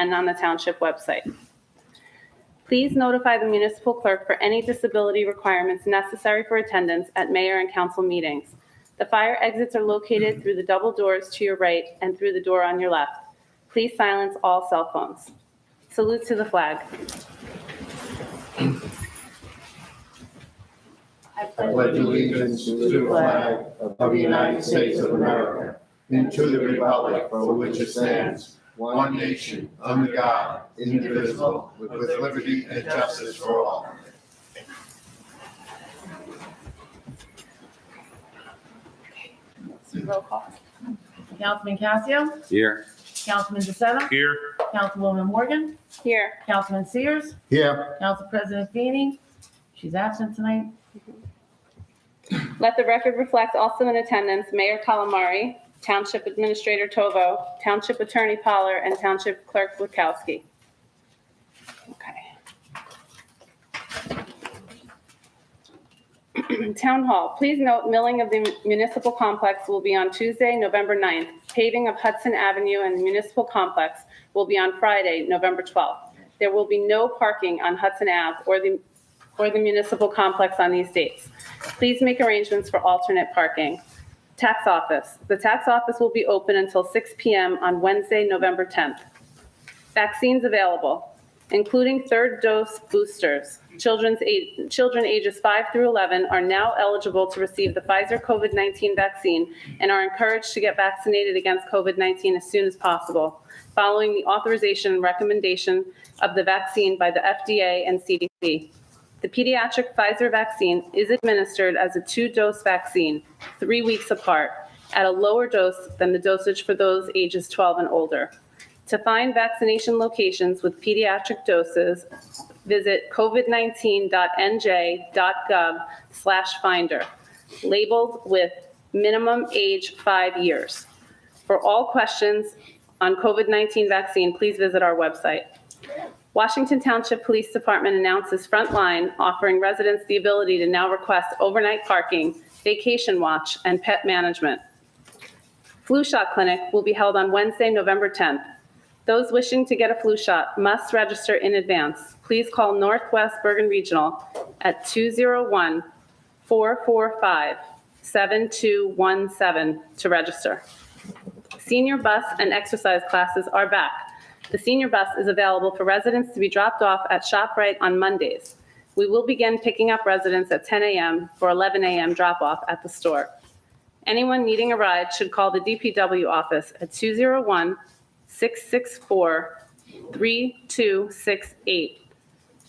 and on the township website. Please notify the municipal clerk for any disability requirements necessary for attendance at mayor and council meetings. The fire exits are located through the double doors to your right and through the door on your left. Please silence all cell phones. Salute to the flag. I pledge allegiance to the flag of the United States of America and to the republic for which it stands, one nation, under God, indivisible, with liberty and justice for all. Roll call. Councilman Casio, Here. Councilman DeSena, Here. Councilwoman Morgan, Here. Councilman Sears, Here. Council President Feeney. She's absent tonight. Let the record reflect also in attendance Mayor Calamari, Township Administrator Tovo, Township Attorney Poller, and Township Clerk Witkowski. Okay. Town Hall, please note milling of the municipal complex will be on Tuesday, November 9th. Paving of Hudson Avenue and the municipal complex will be on Friday, November 12th. There will be no parking on Hudson Ave or the municipal complex on these dates. Please make arrangements for alternate parking. Tax office. The tax office will be open until 6 p.m. on Wednesday, November 10th. Vaccines available, including third dose boosters. Children ages 5 through 11 are now eligible to receive the Pfizer COVID-19 vaccine and are encouraged to get vaccinated against COVID-19 as soon as possible, following the authorization and recommendation of the vaccine by the FDA and CDC. The pediatric Pfizer vaccine is administered as a 2-dose vaccine, 3 weeks apart, at a lower dose than the dosage for those ages 12 and older. To find vaccination locations with pediatric doses, visit covid19.nj.gov/finder, labeled with minimum age 5 years. For all questions on COVID-19 vaccine, please visit our website. Washington Township Police Department announces Frontline, offering residents the ability to now request overnight parking, vacation watch, and pet management. Flu shot clinic will be held on Wednesday, November 10th. Those wishing to get a flu shot must register in advance. Please call Northwest Bergen Regional at 201-445-7217 to register. Senior bus and exercise classes are back. The senior bus is available for residents to be dropped off at ShopRite on Mondays. We will begin picking up residents at 10 a.m. for 11 a.m. drop-off at the store. Anyone needing a ride should call the DPW office at 201-664-3268.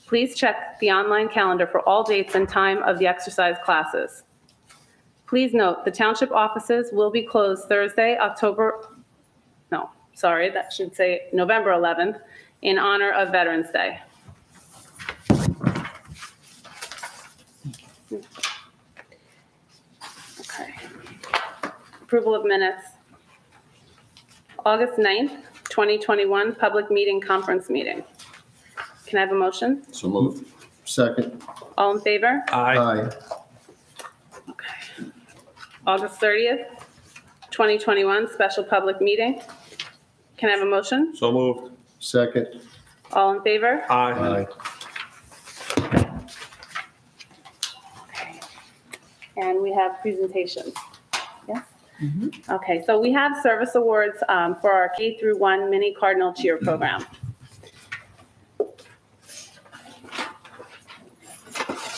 Please check the online calendar for all dates and time of the exercise classes. Please note, the township offices will be closed Thursday, November 11th, in honor of Veterans Day. Okay. Approval of minutes. August 9th, 2021, public meeting, conference meeting. Can I have a motion? So moved. Second. All in favor? Aye. Okay. August 30th, 2021, special public meeting. Can I have a motion? So moved. Second. All in favor? Aye. And we have presentations. Yes? Okay, so we have service awards for our K through 1 mini Cardinal Cheer program.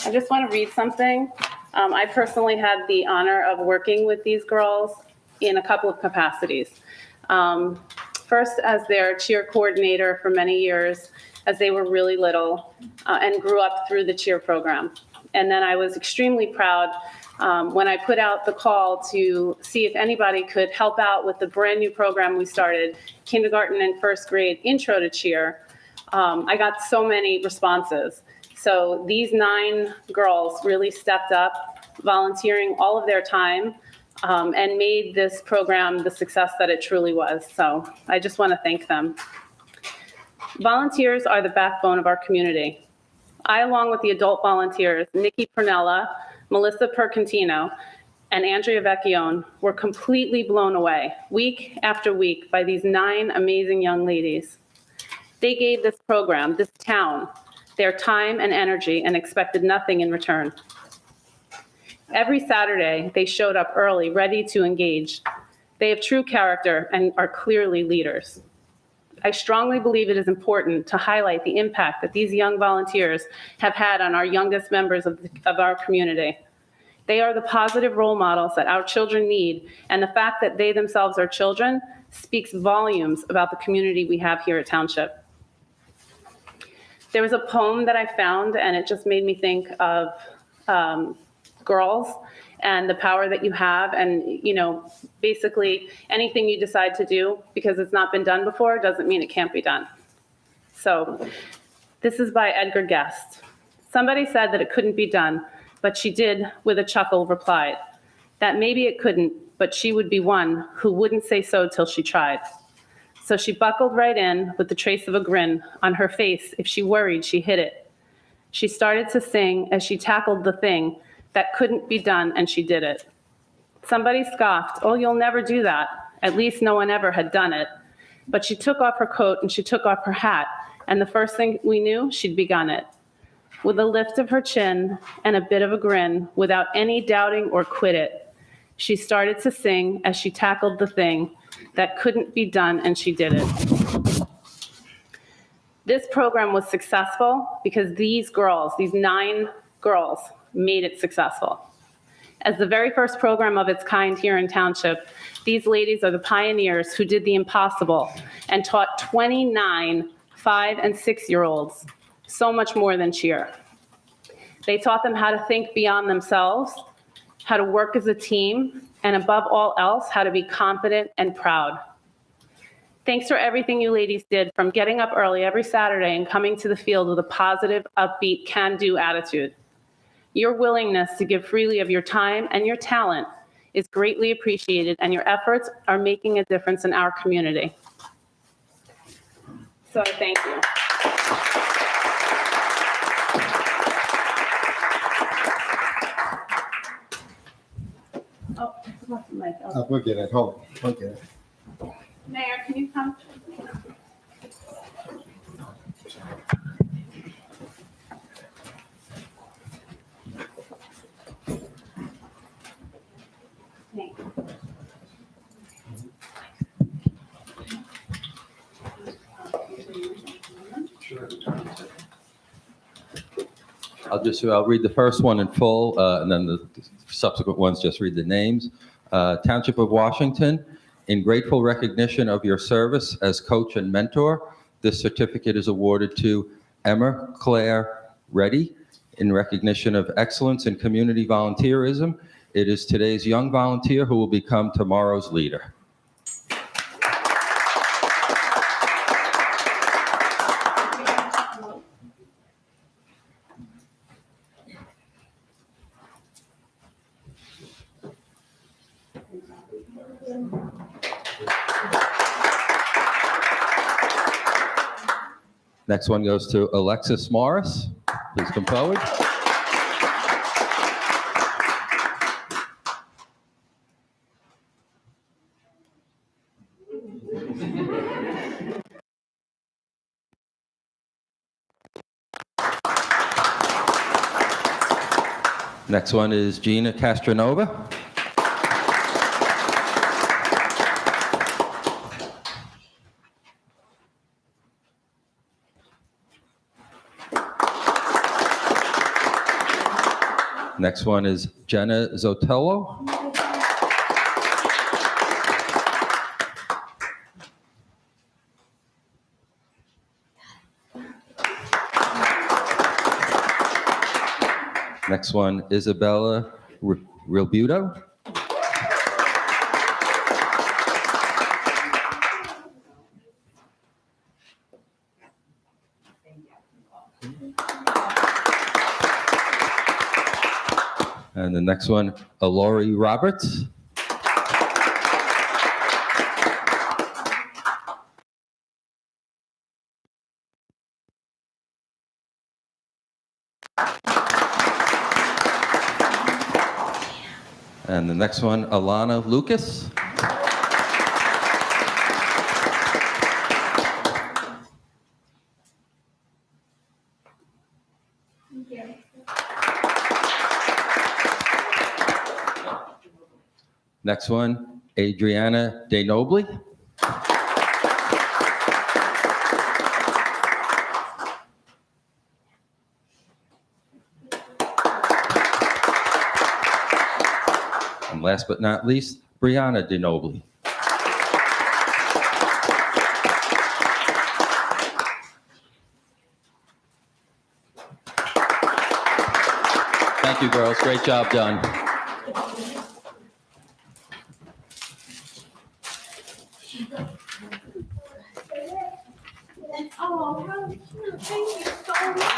I just want to read something. I personally had the honor of working with these girls in a couple of capacities. First, as their cheer coordinator for many years, as they were really little and grew up through the cheer program. And then I was extremely proud when I put out the call to see if anybody could help out with the brand new program we started, kindergarten and first grade intro to cheer. I got so many responses. So these 9 girls really stepped up, volunteering all of their time, and made this program the success that it truly was. So I just want to thank them. Volunteers are the backbone of our community. I, along with the adult volunteers, Nikki Pernella, Melissa Percantino, and Andrea Vecchione, were completely blown away week after week by these 9 amazing young ladies. They gave this program, this town, their time and energy and expected nothing in return. Every Saturday, they showed up early, ready to engage. They have true character and are clearly leaders. I strongly believe it is important to highlight the impact that these young volunteers have had on our youngest members of our community. They are the positive role models that our children need, and the fact that they themselves are children speaks volumes about the community we have here at Township. There was a poem that I found, and it just made me think of girls and the power that you have, and basically anything you decide to do because it's not been done before doesn't mean it can't be done. So this is by Edgar Guest. Somebody said that it couldn't be done, but she did, with a chuckle, replied that maybe it couldn't, but she would be one who wouldn't say so till she tried. So she buckled right in with the trace of a grin on her face. If she worried, she hid it. She started to sing as she tackled the thing that couldn't be done, and she did it. Somebody scoffed, "Oh, you'll never do that." At least no one ever had done it. But she took off her coat and she took off her hat, and the first thing we knew, she'd begun it. With a lift of her chin and a bit of a grin, without any doubting or quit it, she started to sing as she tackled the thing that couldn't be done, and she did it. This program was successful because these girls, these 9 girls, made it successful. As the very first program of its kind here in Township, these ladies are the pioneers who did the impossible and taught 29 5- and 6-year-olds so much more than cheer. They taught them how to think beyond themselves, how to work as a team, and above all else, how to be confident and proud. Thanks for everything you ladies did, from getting up early every Saturday and coming to the field with a positive, upbeat, can-do attitude. Your willingness to give freely of your time and your talent is greatly appreciated, and your efforts are making a difference in our community. So I thank you. Oh, I forgot the mic. Oh. We'll get it. Hold on. We'll get it. Mayor, can you come? Thank you. I'll read the first one in full, and then the subsequent ones just read the names. Township of Washington, in grateful recognition of your service as coach and mentor, this certificate is awarded to Emma Claire Reddy in recognition of excellence in community volunteerism. It is today's young volunteer who will become tomorrow's leader. Next one goes to Alexis Morris. Please come forward. Next one is Gina Castronova. Next one is Jenna Zotello. Next one, Isabella Rilbuto. And the next one, Alori Roberts. And the next one, Alana Lucas. Next one, Adriana De Nobly. And last but not least, Brianna De Nobly. Thank you, girls. Great job done. Oh, how cute. Thank you so much.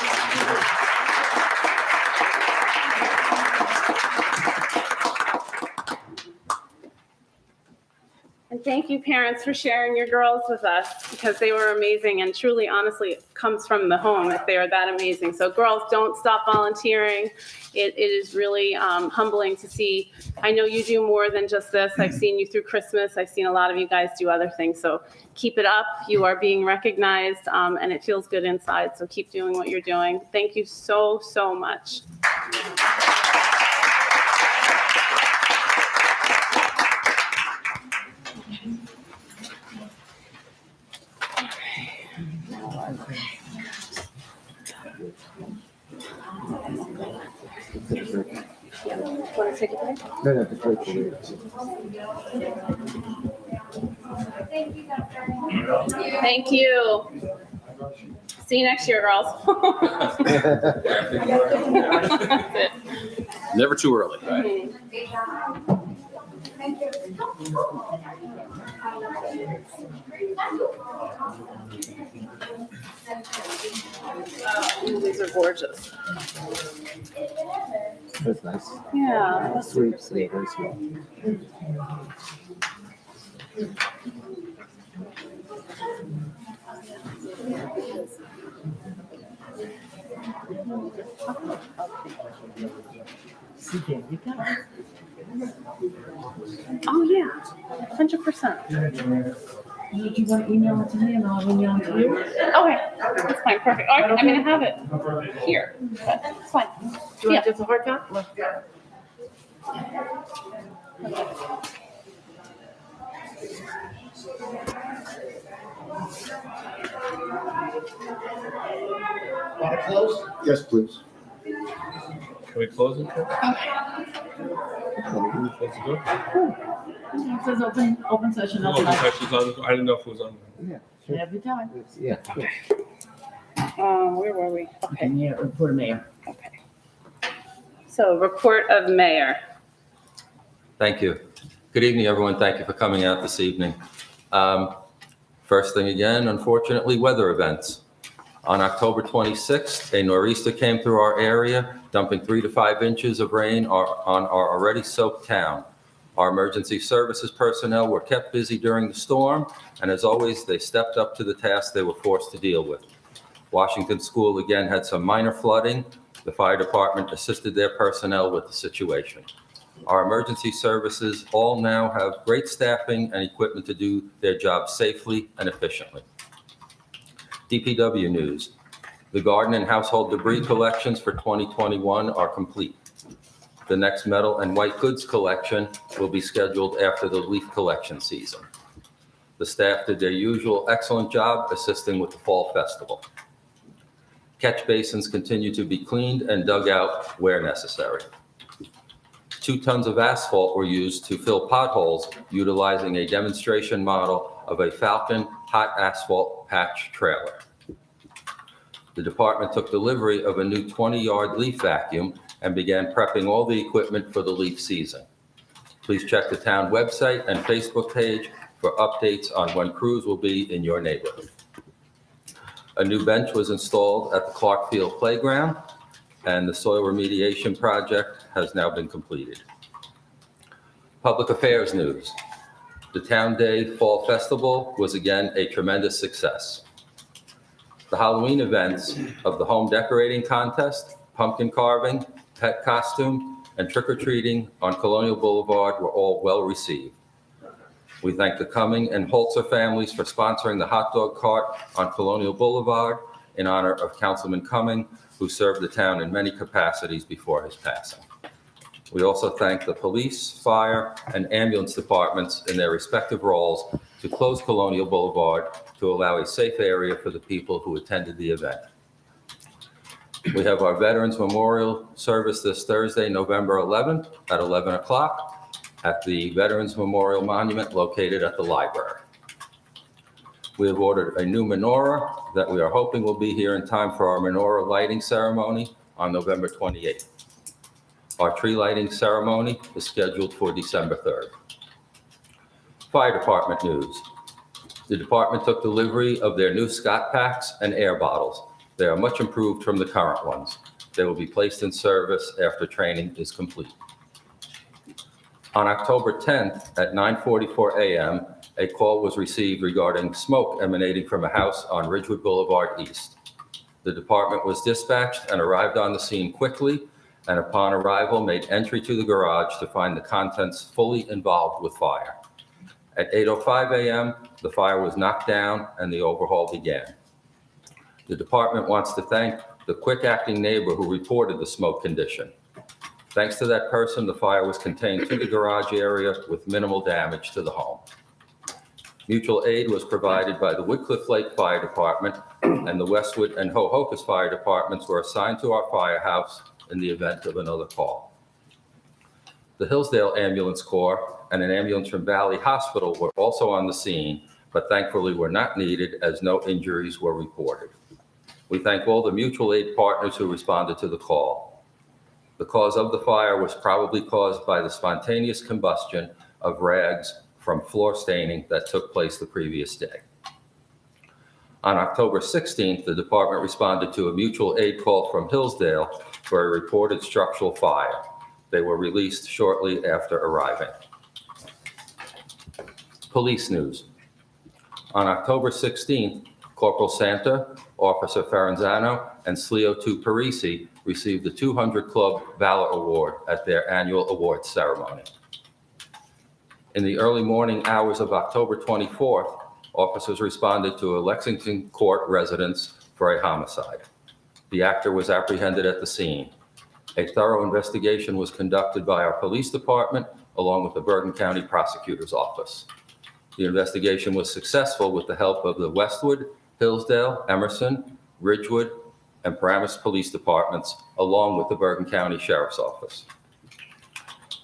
And thank you, parents, for sharing your girls with us because they were amazing and truly, honestly, it comes from the home if they are that amazing. So girls, don't stop volunteering. It is really humbling to see. I know you do more than just this. I've seen you through Christmas. I've seen a lot of you guys do other things. So keep it up. You are being recognized and it feels good inside. So keep doing what you're doing. Thank you so, so much. Want to take a break? No, the first Thank you. See you next year, girls. That's it. Never too early. Ooh, these are gorgeous. That's nice. Yeah. Sweet, sweet, very sweet. Oh, yeah. 100%. Do you want to email it to me and I'll email it to you? Okay. That's fine. Perfect. I mean, I have it here, but it's fine. Do you want just a hard copy? Want to close? Yes, please. Can we close it? Close the door? It says open session. No, the session's on. I didn't know if it was on. Yeah. Every time. Yeah. Where were we? Okay. Yeah, report of mayor. Okay. So report of mayor. Thank you. Good evening, everyone. Thank you for coming out this evening. First thing again, unfortunately, weather events. On October 26th, a nor'easter came through our area, dumping 3 to 5 inches of rain on our already soaked town. Our emergency services personnel were kept busy during the storm, and as always, they stepped up to the task they were forced to deal with. Washington School again had some minor flooding. The fire department assisted their personnel with the situation. Our emergency services all now have great staffing and equipment to do their job safely and efficiently. DPW news. The garden and household debris collections for 2021 are complete. The next metal and white goods collection will be scheduled after the leaf collection season. The staff did their usual excellent job assisting with the fall festival. Catch basins continue to be cleaned and dug out where necessary. 2 tons of asphalt were used to fill potholes utilizing a demonstration model of a Falcon hot asphalt patch trailer. The department took delivery of a new 20-yard leaf vacuum and began prepping all the equipment for the leaf season. Please check the town website and Facebook page for updates on when crews will be in your neighborhood. A new bench was installed at the Clark Field Playground, and the soil remediation project has now been completed. Public affairs news. The Town Day Fall Festival was again a tremendous success. The Halloween events of the home decorating contest, pumpkin carving, pet costume, and trick-or-treating on Colonial Boulevard were all well received. We thank the Cumming and Holzer families for sponsoring the hot dog cart on Colonial Boulevard in honor of Councilman Cumming, who served the town in many capacities before his passing. We also thank the police, fire, and ambulance departments in their respective roles to close Colonial Boulevard to allow a safe area for the people who attended the event. We have our Veterans Memorial Service this Thursday, November 11th at 11 o'clock at the Veterans Memorial Monument located at the library. We have ordered a new menorah that we are hoping will be here in time for our menorah lighting ceremony on November 28th. Our tree lighting ceremony is scheduled for December 3rd. Fire department news. The department took delivery of their new Scott packs and air bottles. They are much improved from the current ones. They will be placed in service after training is complete. On October 10th at 9:44 a.m., a call was received regarding smoke emanating from a house on Ridgewood Boulevard East. The department was dispatched and arrived on the scene quickly, and upon arrival made entry to the garage to find the contents fully involved with fire. At 8:05 a.m., the fire was knocked down and the overhaul began. The department wants to thank the quick-acting neighbor who reported the smoke condition. Thanks to that person, the fire was contained to the garage area with minimal damage to the home. Mutual aid was provided by the Woodcliff Lake Fire Department, and the Westwood and Ho-Hocus Fire Departments were assigned to our firehouse in the event of another call. The Hillsdale Ambulance Corps and an ambulance from Valley Hospital were also on the scene, but thankfully were not needed as no injuries were reported. We thank all the mutual aid partners who responded to the call. The cause of the fire was probably caused by the spontaneous combustion of rags from floor staining that took place the previous day. On October 16th, the department responded to a mutual aid call from Hillsdale for a reported structural fire. They were released shortly after arriving. Police news. On October 16th, Corporal Santa, Officer Ferranzano, and Sleo 2 Parisi received the 200 Club Valor Award at their annual awards ceremony. In the early morning hours of October 24th, officers responded to a Lexington Court residence for a homicide. The actor was apprehended at the scene. A thorough investigation was conducted by our police department along with the Bergen County Prosecutor's Office. The investigation was successful with the help of the Westwood, Hillsdale, Emerson, Ridgewood, and Paramus Police Departments, along with the Bergen County Sheriff's Office.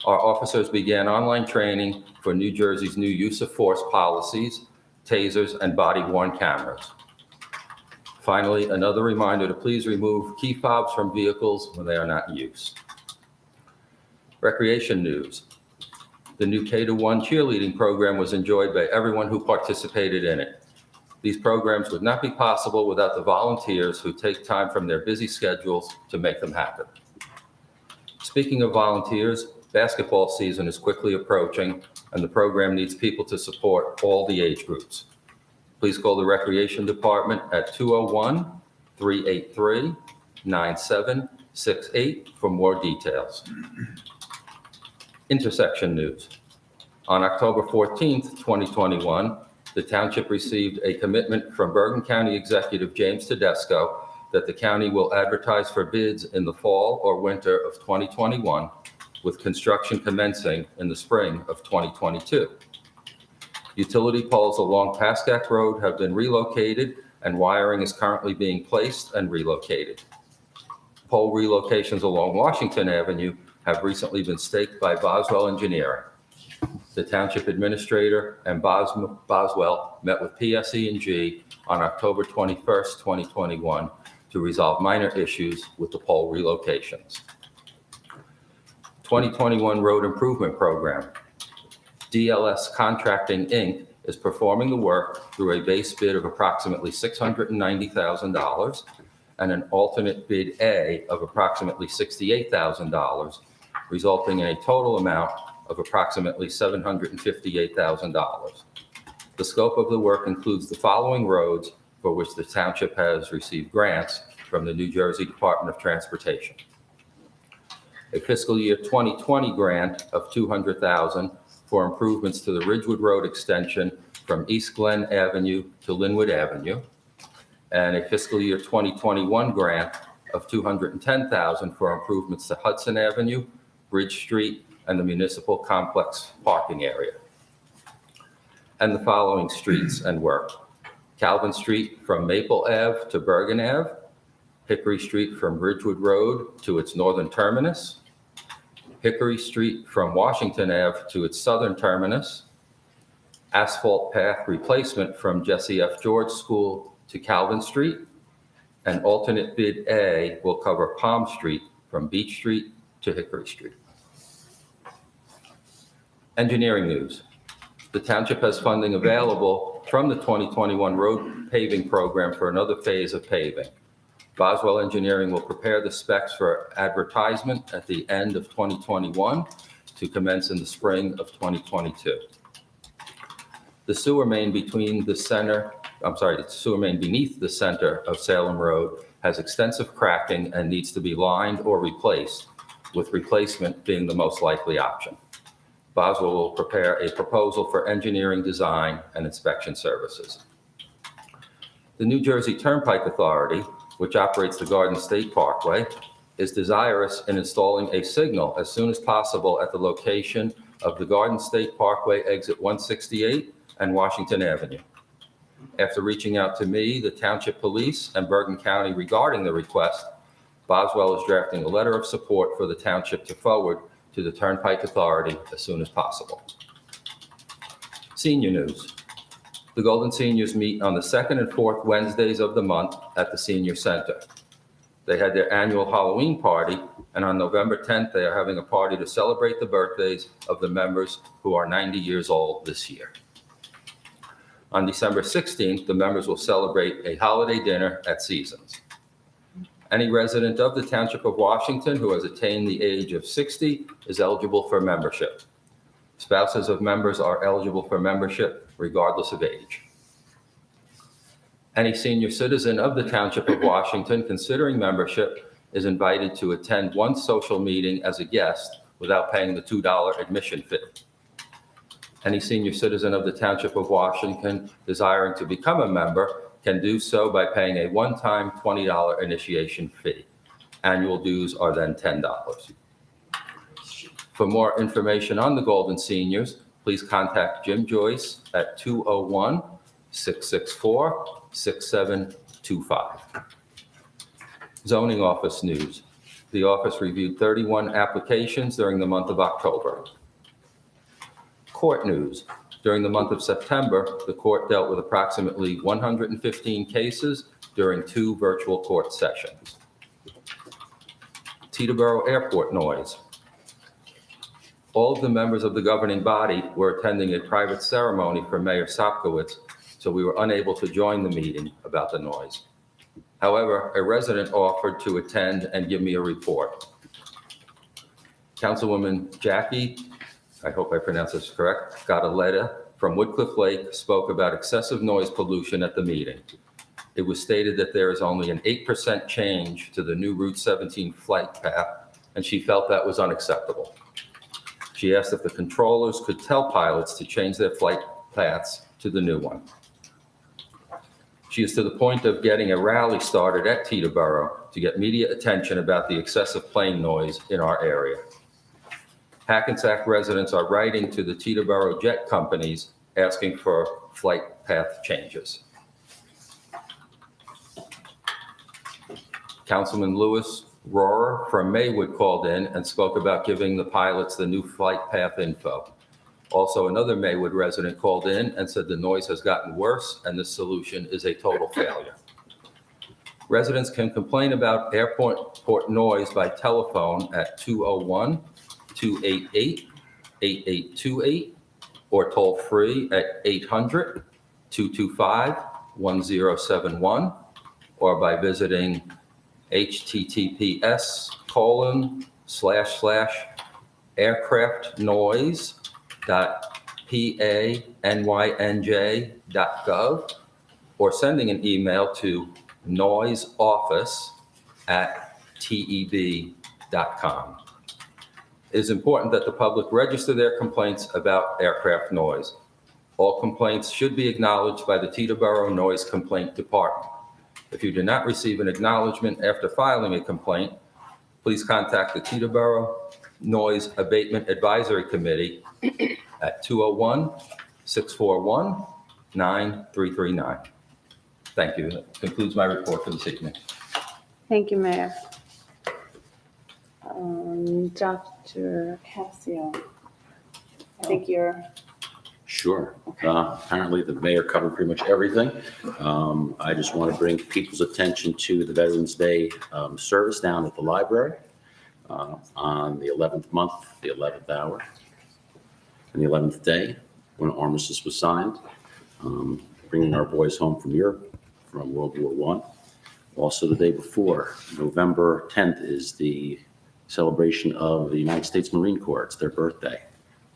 Our officers began online training for New Jersey's new use of force policies, tasers, and body-worn cameras. Finally, another reminder to please remove key fobs from vehicles when they are not in use. Recreation news. The new K-1 cheerleading program was enjoyed by everyone who participated in it. These programs would not be possible without the volunteers who take time from their busy schedules to make them happen. Speaking of volunteers, basketball season is quickly approaching, and the program needs people to support all the age groups. Please call the Recreation Department at 201-383-9768 for more details. Intersection news. On October 14th, 2021, the township received a commitment from Bergen County Executive James Tedesco that the county will advertise for bids in the fall or winter of 2021, with construction commencing in the spring of 2022. Utility poles along Pascack Road have been relocated and wiring is currently being placed and relocated. Pole relocations along Washington Avenue have recently been staked by Boswell Engineering. The township administrator and Boswell met with PSE&G on October 21st, 2021 to resolve minor issues with the pole relocations. 2021 Road Improvement Program. DLS Contracting, Inc. is performing the work through a base bid of approximately $690,000 and an alternate bid A of approximately $68,000, resulting in a total amount of approximately $758,000. The scope of the work includes the following roads for which the township has received grants from the New Jersey Department of Transportation. A fiscal year 2020 grant of $200,000 for improvements to the Ridgewood Road extension from East Glen Avenue to Linwood Avenue, and a fiscal year 2021 grant of $210,000 for improvements to Hudson Avenue, Bridge Street, and the municipal complex parking area. And the following streets and work: Calvin Street from Maple Ave to Bergen Ave, Hickory Street from Ridgewood Road to its northern terminus, Hickory Street from Washington Ave to its southern terminus, asphalt path replacement from Jesse F. George School to Calvin Street, and alternate bid A will cover Palm Street from Beach Street to Hickory Street. Engineering news. The township has funding available from the 2021 road paving program for another phase of paving. Boswell Engineering will prepare the specs for advertisement at the end of 2021 to commence in the spring of 2022. The sewer main beneath the center of Salem Road has extensive cracking and needs to be lined or replaced, with replacement being the most likely option. Boswell will prepare a proposal for engineering, design, and inspection services. The New Jersey Turnpike Authority, which operates the Garden State Parkway, is desirous in installing a signal as soon as possible at the location of the Garden State Parkway exit 168 and Washington Avenue. After reaching out to me, the Township Police, and Bergen County regarding the request, Boswell is drafting a letter of support for the township to forward to the Turnpike Authority as soon as possible. Senior news. The Golden Seniors meet on the second and fourth Wednesdays of the month at the Senior Center. They had their annual Halloween party, and on November 10th, they are having a party to celebrate the birthdays of the members who are 90 years old this year. On December 16th, the members will celebrate a holiday dinner at Seasons. Any resident of the Township of Washington who has attained the age of 60 is eligible for membership. Spouses of members are eligible for membership regardless of age. Any senior citizen of the Township of Washington considering membership is invited to attend one social meeting as a guest without paying the $2 admission fee. Any senior citizen of the Township of Washington desiring to become a member can do so by paying a one-time $20 initiation fee. Annual dues are then $10. For more information on the Golden Seniors, please contact Jim Joyce at 201-664-6725. Zoning office news. The office reviewed 31 applications during the month of October. Court news. During the month of September, the court dealt with approximately 115 cases during 2 virtual court sessions. Teterboro Airport noise. All of the members of the governing body were attending a private ceremony for Mayor Sopkowitz, so we were unable to join the meeting about the noise. However, a resident offered to attend and give me a report. Councilwoman Jackie, I hope I pronounced this correct, got a letter from Woodcliff Lake, spoke about excessive noise pollution at the meeting. It was stated that there is only an 8% change to the new Route 17 flight path, and she felt that was unacceptable. She asked if the controllers could tell pilots to change their flight paths to the new one. She is to the point of getting a rally started at Teterboro to get media attention about the excessive plane noise in our area. Hackensack residents are writing to the Teterboro jet companies asking for flight path changes. Councilman Lewis Rohrer from Maywood called in and spoke about giving the pilots the new flight path info. Also, another Maywood resident called in and said the noise has gotten worse and the solution is a total failure. Residents can complain about airport noise by telephone at 201-288-8828 or toll free at 800-225-1071 or by visiting https://aircraftnoise.panyj.gov or sending an email to noiseoffice@teb.com. It is important that the public register their complaints about aircraft noise. All complaints should be acknowledged by the Teterboro Noise Complaint Department. If you do not receive an acknowledgement after filing a complaint, please contact the Teterboro Noise Abatement Advisory Committee at 201-641-9339. Thank you. That concludes my report for this evening. Thank you, Mayor. Dr. Cassio, I think you're, Sure. Apparently, the mayor covered pretty much everything. I just want to bring people's attention to the Veterans Day service down at the library on the 11th month, the 11th hour, and the 11th day when armistice was signed, bringing our boys home from Europe from World War I. Also, the day before, November 10th, is the celebration of the United States Marine Corps. It's their birthday.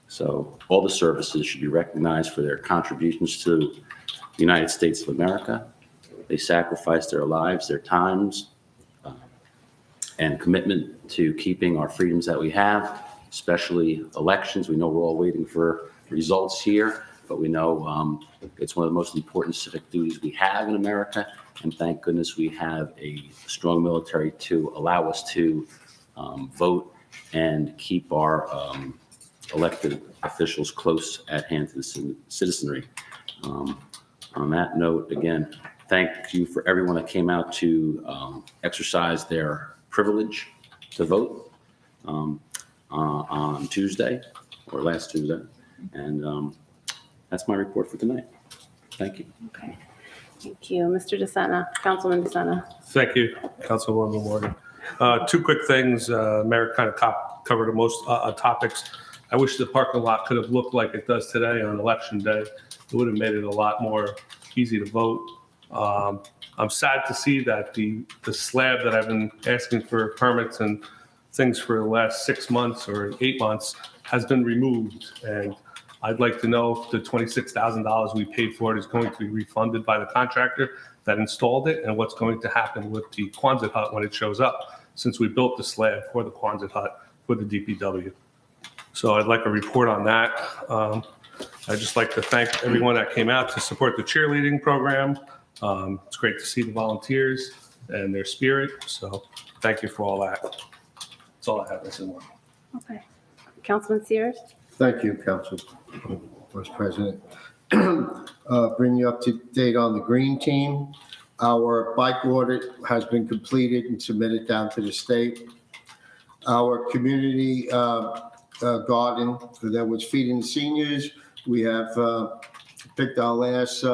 So all the services should be recognized for their contributions to the United States of America. They sacrificed their lives, their times, and commitment to keeping our freedoms that we have, especially elections. We know we're all waiting for results here, but we know it's one of the most important civic duties we have in America. And thank goodness we have a strong military to allow us to vote and keep our elected officials close at hand to the citizenry. On that note, again, thank you for everyone that came out to exercise their privilege to vote on Tuesday or last Tuesday. And that's my report for tonight. Thank you. okay. Thank you. Mr. DeSena, Councilman DeSena. Thank you, Councilwoman Morgan. Two quick things. Mayor kind of covered most topics. I wish the parking lot could have looked like it does today on Election Day. It would have made it a lot more easy to vote. I'm sad to see that the slab that I've been asking for permits and things for the last 6 months or 8 months has been removed. And I'd like to know if the $26,000 we paid for it is going to be refunded by the contractor that installed it, and what's going to happen with the Quonset hut when it shows up, since we built the slab for the Quonset hut for the DPW. So I'd like a report on that. I'd just like to thank everyone that came out to support the cheerleading program. It's great to see the volunteers and their spirit. So thank you for all that. That's all I have this morning. Okay. Councilman Sears? Thank you, Council Vice President. Bring you up to date on the green team. Our bike audit has been completed and submitted down to the state. Our community garden that was feeding seniors, we have picked our last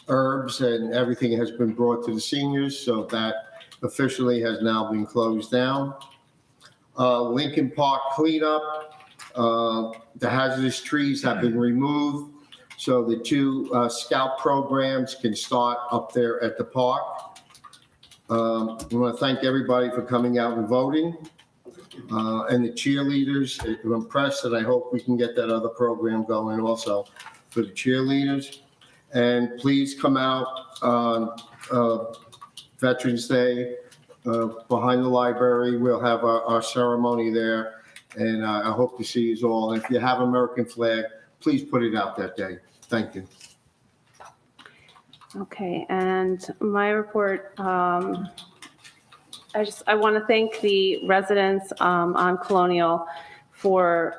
herbs, and everything has been brought to the seniors, so that officially has now been closed down. Lincoln Park cleanup, the hazardous trees have been removed, so the two scout programs can start up there at the park. I want to thank everybody for coming out and voting. And the cheerleaders, I'm impressed, and I hope we can get that other program going also for the cheerleaders. And please come out on Veterans Day behind the library. We'll have our ceremony there, and I hope to see you all. And if you have American flag, please put it out that day. Thank you. Okay, and my report, I want to thank the residents on Colonial for,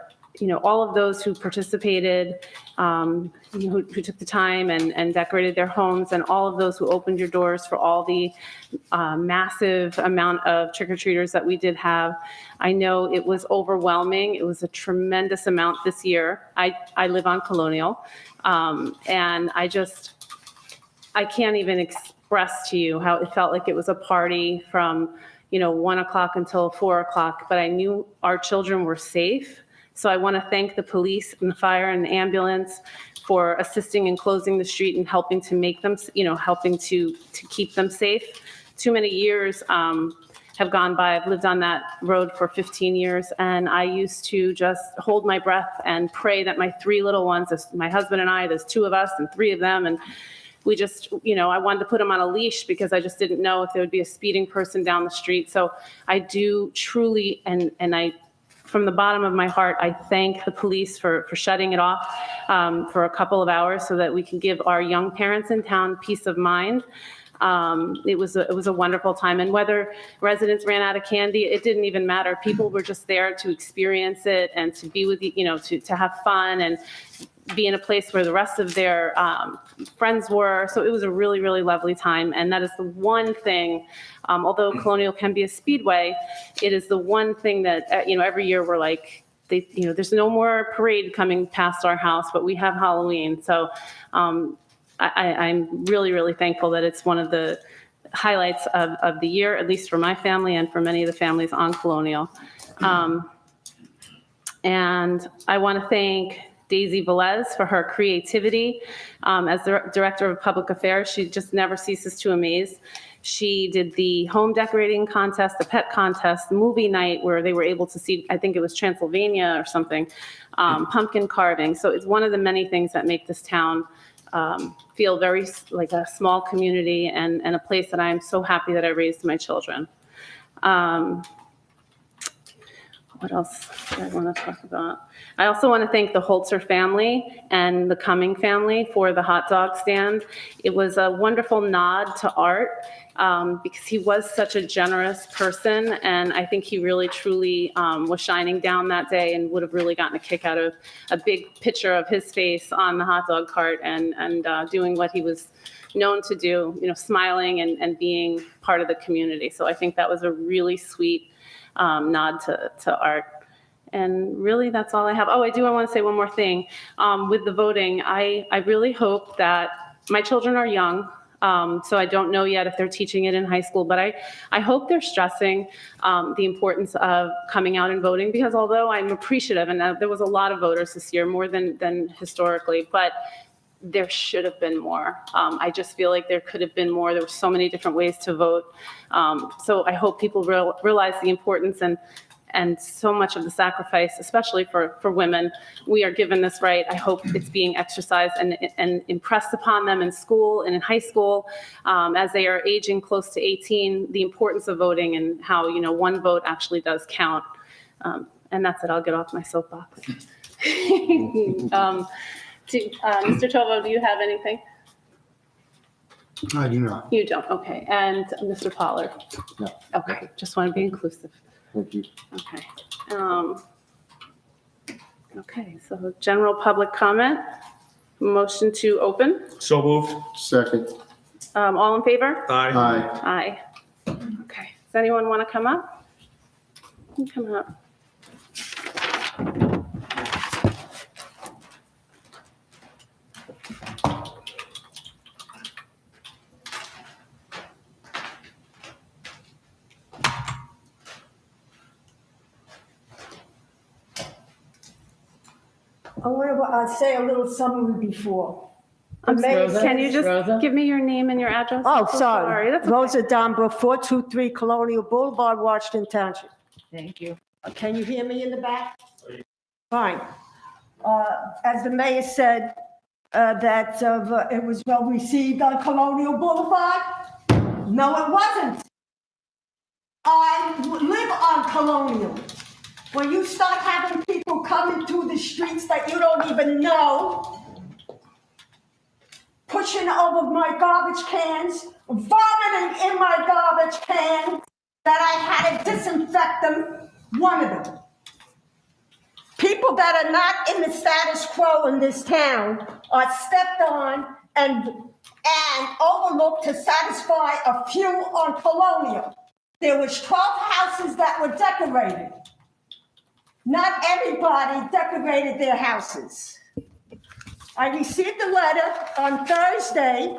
all of those who participated, who took the time and decorated their homes, and all of those who opened your doors for all the massive amount of trick-or-treaters that we did have. I know it was overwhelming. It was a tremendous amount this year. I live on Colonial, and I can't even express to you how it felt like it was a party from 1 o'clock until 4 o'clock, but I knew our children were safe. So I want to thank the police and the fire and the ambulance for assisting in closing the street and helping to make them, helping to keep them safe. Too many years have gone by. I've lived on that road for 15 years, and I used to just hold my breath and pray that my 3 little ones, my husband and I, there's 2 of us and 3 of them, and we just, I wanted to put them on a leash because I just didn't know if there would be a speeding person down the street. So I do truly, and I, from the bottom of my heart, I thank the police for shutting it off for a couple of hours so that we can give our young parents in town peace of mind. It was a wonderful time. And whether residents ran out of candy, it didn't even matter. People were just there to experience it and to be with, to have fun and be in a place where the rest of their friends were. So it was a really, really lovely time. And that is the one thing, although Colonial can be a speedway, it is the one thing that, every year we're like, there's no more parade coming past our house, but we have Halloween. So I'm really, really thankful that it's one of the highlights of the year, at least for my family and for many of the families on Colonial. And I want to thank Daisy Velez for her creativity. As the Director of Public Affairs, she just never ceases to amaze. She did the home decorating contest, the pet contest, movie night where they were able to see, I think it was Transylvania or something, pumpkin carving. So it's one of the many things that make this town feel very like a small community and a place that I'm so happy that I raised my children. What else do I want to talk about? I also want to thank the Holzer family and the Cumming family for the hot dog stand. It was a wonderful nod to Art because he was such a generous person, and I think he really, truly was shining down that day and would have really gotten a kick out of a big picture of his face on the hot dog cart and doing what he was known to do, smiling and being part of the community. So I think that was a really sweet nod to Art. And really, that's all I have. Oh, I want to say one more thing. With the voting, I really hope that my children are young, so I don't know yet if they're teaching it in high school, but I hope they're stressing the importance of coming out and voting, because although I'm appreciative, and there was a lot of voters this year, more than historically, but there should have been more. I just feel like there could have been more. There were so many different ways to vote. So I hope people realize the importance and so much of the sacrifice, especially for women. We are given this right. I hope it's being exercised and impressed upon them in school and in high school as they are aging close to 18, the importance of voting and how, one vote actually does count. And that's it. I'll get off my soapbox. Mr. Tovo, do you have anything? I do not. You don't, okay. And Mr. Pollard? No. Okay, just want to be inclusive. Thank you. Okay. Okay, so general public comment, motion to open. So moved. Second. All in favor? Aye. Aye. Aye. Okay, does anyone want to come up? You can come up. I want to say a little summary before. I'm sorry, Rosa? can you just Rosa? give me your name and your address? Oh, I'm so sorry. That's okay. Rosa Dombrook, 423 Colonial Boulevard, Washington Township. Thank you. Can you hear me in the back? Fine. As the mayor said, that it was well received on Colonial Boulevard. No, it wasn't. I live on Colonial. When you start having people coming through the streets that you don't even know, pushing over my garbage cans, vomiting in my garbage can, that I had to disinfect them, one of them. People that are not in the status quo in this town are stepped on and overlooked to satisfy a few on Colonial. There was 12 houses that were decorated. Not everybody decorated their houses. I received a letter on Thursday,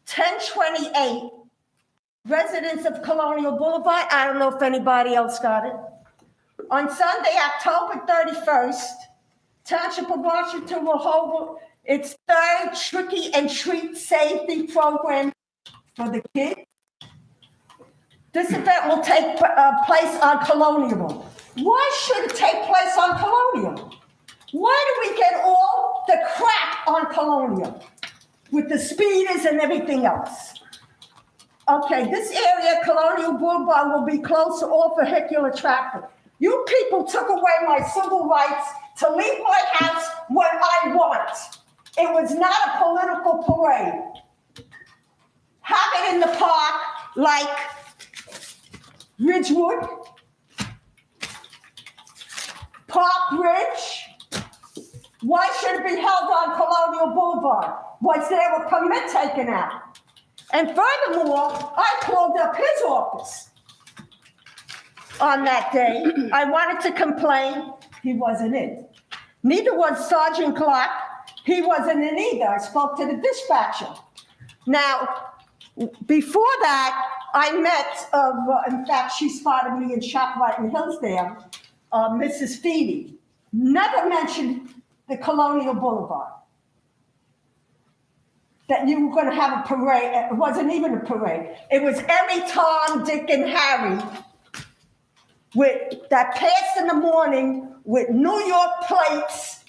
10/28, residents of Colonial Boulevard. I don't know if anybody else got it. On Sunday, October 31st, Township of Washington will hold its third Tricky and Treat Safety Program for the kids. This event will take place on Colonial. Why should it take place on Colonial? Why do we get all the crap on Colonial with the speeders and everything else? Okay, this area, Colonial Boulevard, will be closed to all vehicular traffic. You people took away my civil rights to leave my house when I want. It was not a political parade. have it in the park like Ridgewood, Park Ridge. Why should it be held on Colonial Boulevard? Was there a permit taken out? And furthermore, I called up his office on that day. I wanted to complain. He wasn't in. Neither was Sergeant Clark. He wasn't in either. I spoke to the dispatcher. Now, before that, I met, in fact, she spotted me in ShopRite in Hillsdale, Mrs. Feedy. Never mentioned the Colonial Boulevard. That you were going to have a parade. It wasn't even a parade. It was every Tom, Dick, and Harry that passed in the morning with New York plates,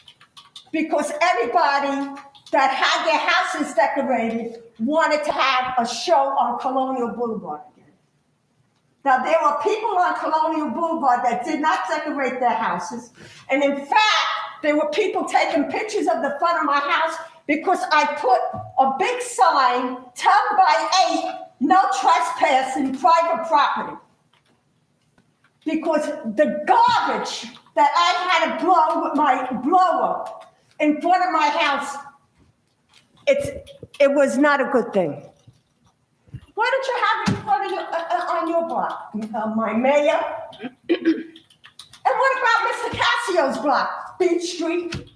because everybody that had their houses decorated wanted to have a show on Colonial Boulevard again. Now, there were people on Colonial Boulevard that did not decorate their houses. And in fact, there were people taking pictures of the front of my house because I put a big sign, 10 by 8, no trespassing private property. Because the garbage that I had to blow with my blower in front of my house, it was not a good thing. Why don't you have it in front of on your block, my mayor? And what about Mr. Cassio's block, Beach Street?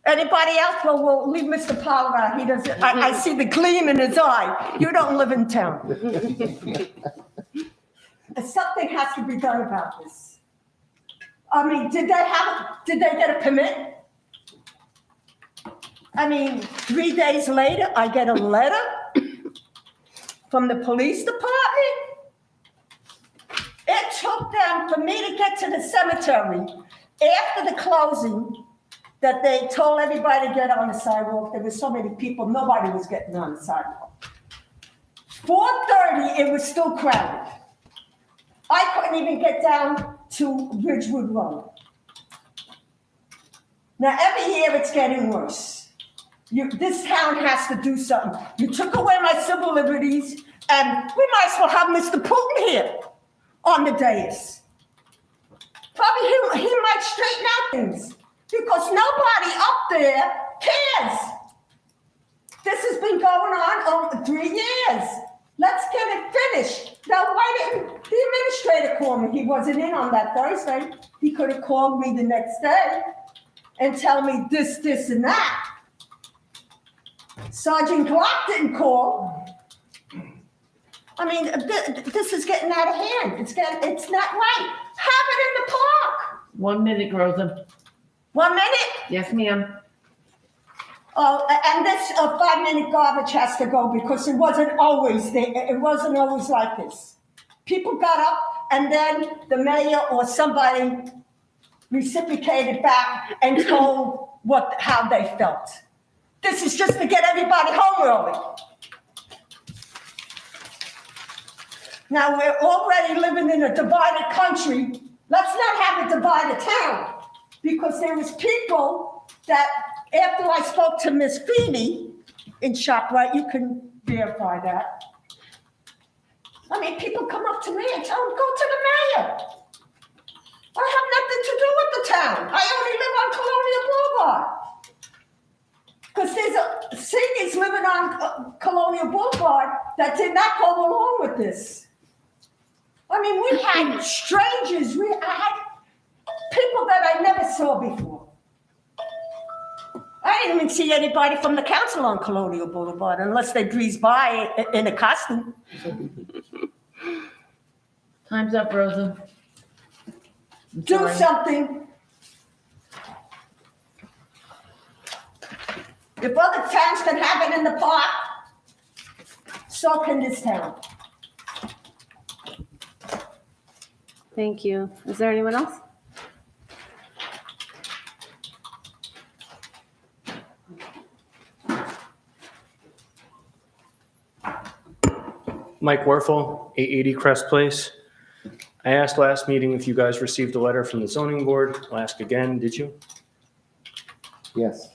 Anybody else? Well, we'll leave Mr. Pollard out. He doesn't. I see the gleam in his eye. You don't live in town. Something has to be done about this. I mean, did they get a permit? I mean, 3 days later, I get a letter from the police department. It took them for me to get to the cemetery after the closing that they told everybody to get on the sidewalk. There were so many people, nobody was getting on the sidewalk. 4:30, it was still crowded. I couldn't even get down to Ridgewood Road. Now, every year it's getting worse. This town has to do something. You took away my civil liberties, and we might as well have Mr. Putin here on the dais. Probably he might straighten out things, because nobody up there cares. This has been going on over 3 years. Let's get it finished. Now, why didn't the administrator call me? He wasn't in on that Thursday. He could have called me the next day and tell me this, and that. Sergeant Clark didn't call. I mean, this is getting out of hand. It's not right. Have it in the park. 1 minute, Rosa. 1 minute? Yes, ma'am. Oh, and this 5-minute garbage has to go, because it wasn't always there. It wasn't always like this. People got up, and then the mayor or somebody reciprocated back and told how they felt. This is just to get everybody home early. Now, we're already living in a divided country. Let's not have a divided town, because there was people that, after I spoke to Miss Feeney in ShopRite, you can verify that. I mean, people come up to me and tell them, go to the mayor. I have nothing to do with the town. I only live on Colonial Boulevard. Because there's seniors living on Colonial Boulevard that did not go along with this. I mean, we had strangers. I had people that I never saw before. I didn't even see anybody from the council on Colonial Boulevard unless they breezed by in a costume. Time's up, Rosa. I'm Do sorry. something. If other towns can have it in the park, so can this town. Thank you. Is there anyone else? Mike Werfel, 880 Crest Place. I asked last meeting if you guys received a letter from the zoning board. I'll ask again, did you? Yes.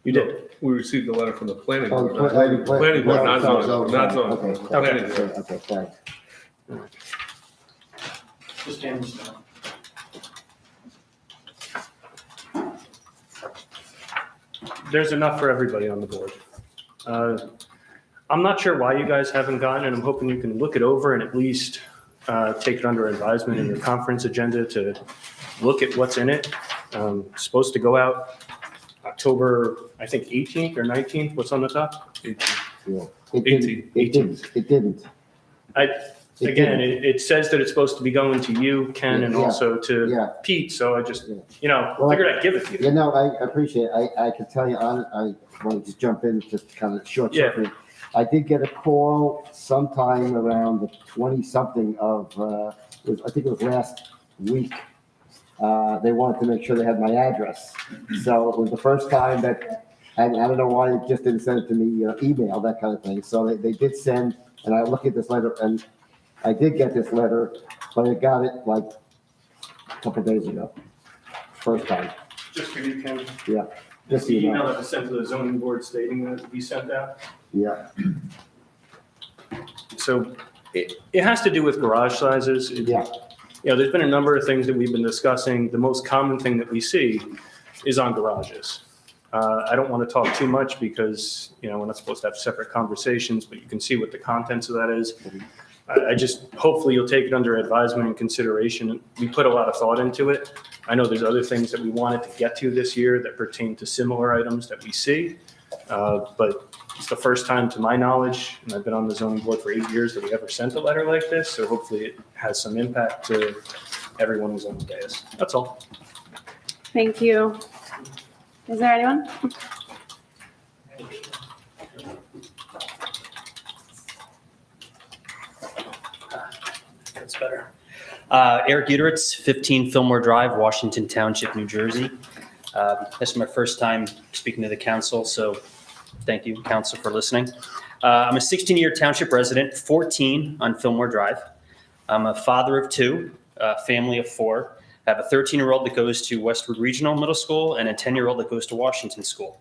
You did? We received a letter from the planning Oh, board. planning Planning board, not Oh, zoning, not zoning. okay. Planning board. Okay, thanks. Just hand this down. There's enough for everybody on the board. I'm not sure why you guys haven't gotten it. I'm hoping you can look it over and at least take it under advisement in your conference agenda to look at what's in it. It's supposed to go out October, I think 18th or 19th. What's on the top? Yeah. 18. It didn't. Again, it says that it's supposed to be going to you, Ken, and Yeah. also to Yeah. Pete. So I just, Yeah. Well, figured I'd give it to you. You know, I appreciate it. I can tell you, I want to just jump in, just kind of short Yeah. circuit. I did get a call sometime around the 20-something of, I think it was last week. They wanted to make sure they had my address. So it was the first time that, and I don't know why it just didn't send it to me, email, that kind of thing. So they did send, and I looked at this letter, and I did get this letter, but I got it like a couple days ago. First time, Just for you, Ken. yeah. Just Just so the you email know. that was sent to the zoning board stating that it be sent out. Yeah, So it has to do with garage sizes. yeah, There's been a number of things that we've been discussing. The most common thing that we see is on garages. I don't want to talk too much because, we're not supposed to have separate conversations, but you can see what the contents of that is. I just, hopefully you'll take it under advisement and consideration. We put a lot of thought into it. I know there's other things that we wanted to get to this year that pertain to similar items that we see. But it's the first time to my knowledge, and I've been on the zoning board for 8 years, that we ever sent a letter like this. So hopefully it has some impact to everyone who's on the dais. That's all. Thank you. Is there anyone? That's better. Eric Uteritz, 15 Fillmore Drive, Washington Township, New Jersey. This is my first time speaking to the council, so thank you, council, for listening. I'm a 16-year township resident, 14 on Fillmore Drive. I'm a father of 2, a family of 4. I have a 13-year-old that goes to Westwood Regional Middle School and a 10-year-old that goes to Washington School.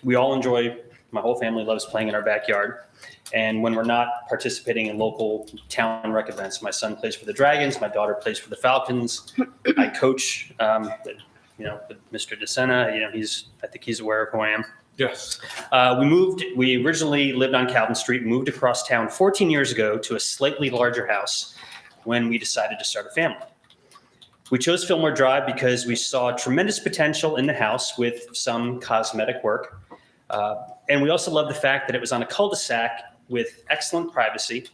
We all enjoy, my whole family loves playing in our backyard. And when we're not participating in local town rec events, my son plays for the Dragons, my daughter plays for the Falcons. I coach, with Mr. DeSena, I think he's aware of who I am. Yes. We originally lived on Calvin Street, moved across town 14 years ago to a slightly larger house when we decided to start a family. We chose Fillmore Drive because we saw tremendous potential in the house with some cosmetic work. And we also loved the fact that it was on a cul-de-sac with excellent privacy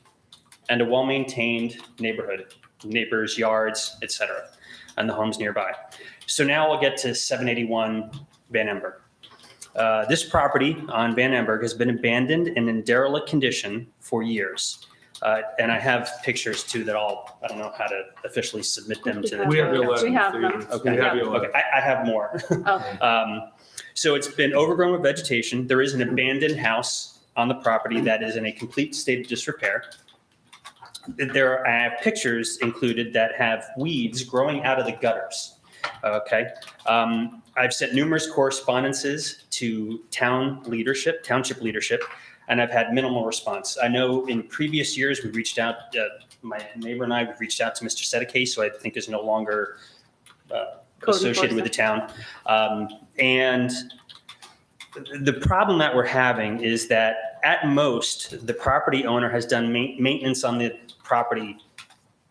and a well-maintained neighborhood, neighbors, yards, etc., and the homes nearby. So now we'll get to 781 Vandenberg. This property on Vandenberg has been abandoned and in derelict condition for years. And I have pictures too that I don't know how to officially submit them to the. We have your letter. We have them. Okay. We have your letter. Okay, I have more. Oh, So it's been overgrown with vegetation. There is an abandoned house on the property that is in a complete state of disrepair. I have pictures included that have weeds growing out of the gutters. Okay. I've sent numerous correspondences to township leadership, and I've had minimal response. I know in previous years, we reached out, my neighbor and I, we reached out to Mr. Sedekay, who I think is no longer associated with the town. And the problem that we're having is that at most, the property owner has done maintenance on the property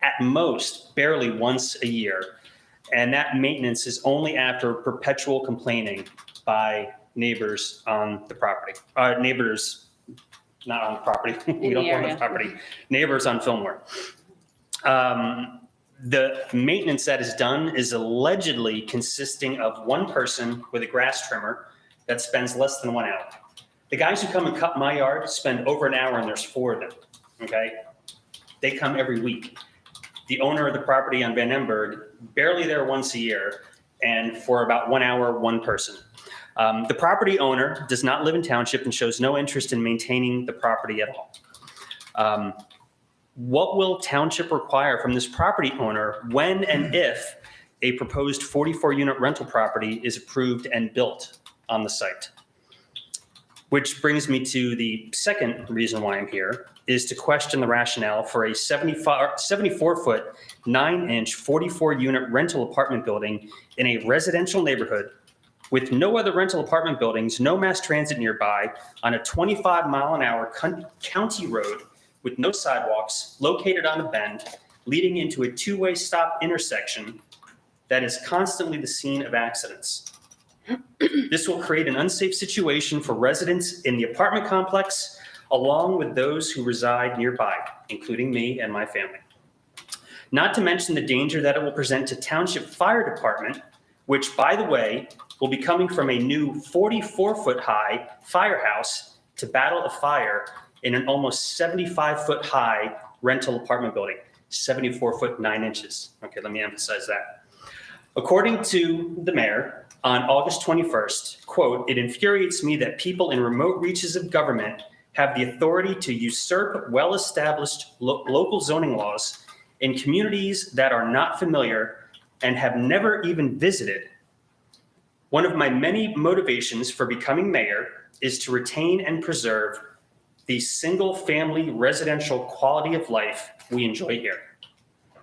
at most barely once a year. And that maintenance is only after perpetual complaining by neighbors on the property. Neighbors, not on the property. We don't own the property. Neighbors on Fillmore. The maintenance that is done is allegedly consisting of one person with a grass trimmer that spends less than 1 hour. The guys who come and cut my yard spend over an hour, and there's 4 of them, okay? They come every week. The owner of the property on Vandenberg, barely there once a year, and for about 1 hour, one person. The property owner does not live in township and shows no interest in maintaining the property at all. What will township require from this property owner when and if a proposed 44-unit rental property is approved and built on the site. Which brings me to the second reason why I'm here, is to question the rationale for a 74-foot, 9-inch, 44-unit rental apartment building in a residential neighborhood with no other rental apartment buildings, no mass transit nearby, on a 25-mile-an-hour county road with no sidewalks, located on a bend, leading into a two-way stop intersection that is constantly the scene of accidents. This will create an unsafe situation for residents in the apartment complex, along with those who reside nearby, including me and my family. Not to mention the danger that it will present to Township Fire Department, which, by the way, will be coming from a new 44-foot-high firehouse to battle a fire in an almost 75-foot-high rental apartment building, 74 foot 9 inches. Okay, let me emphasize that. According to the mayor, on August 21st, quote, "It infuriates me that people in remote reaches of government have the authority to usurp well-established local zoning laws in communities that are not familiar and have never even visited. One of my many motivations for becoming mayor is to retain and preserve the single-family residential quality of life we enjoy here."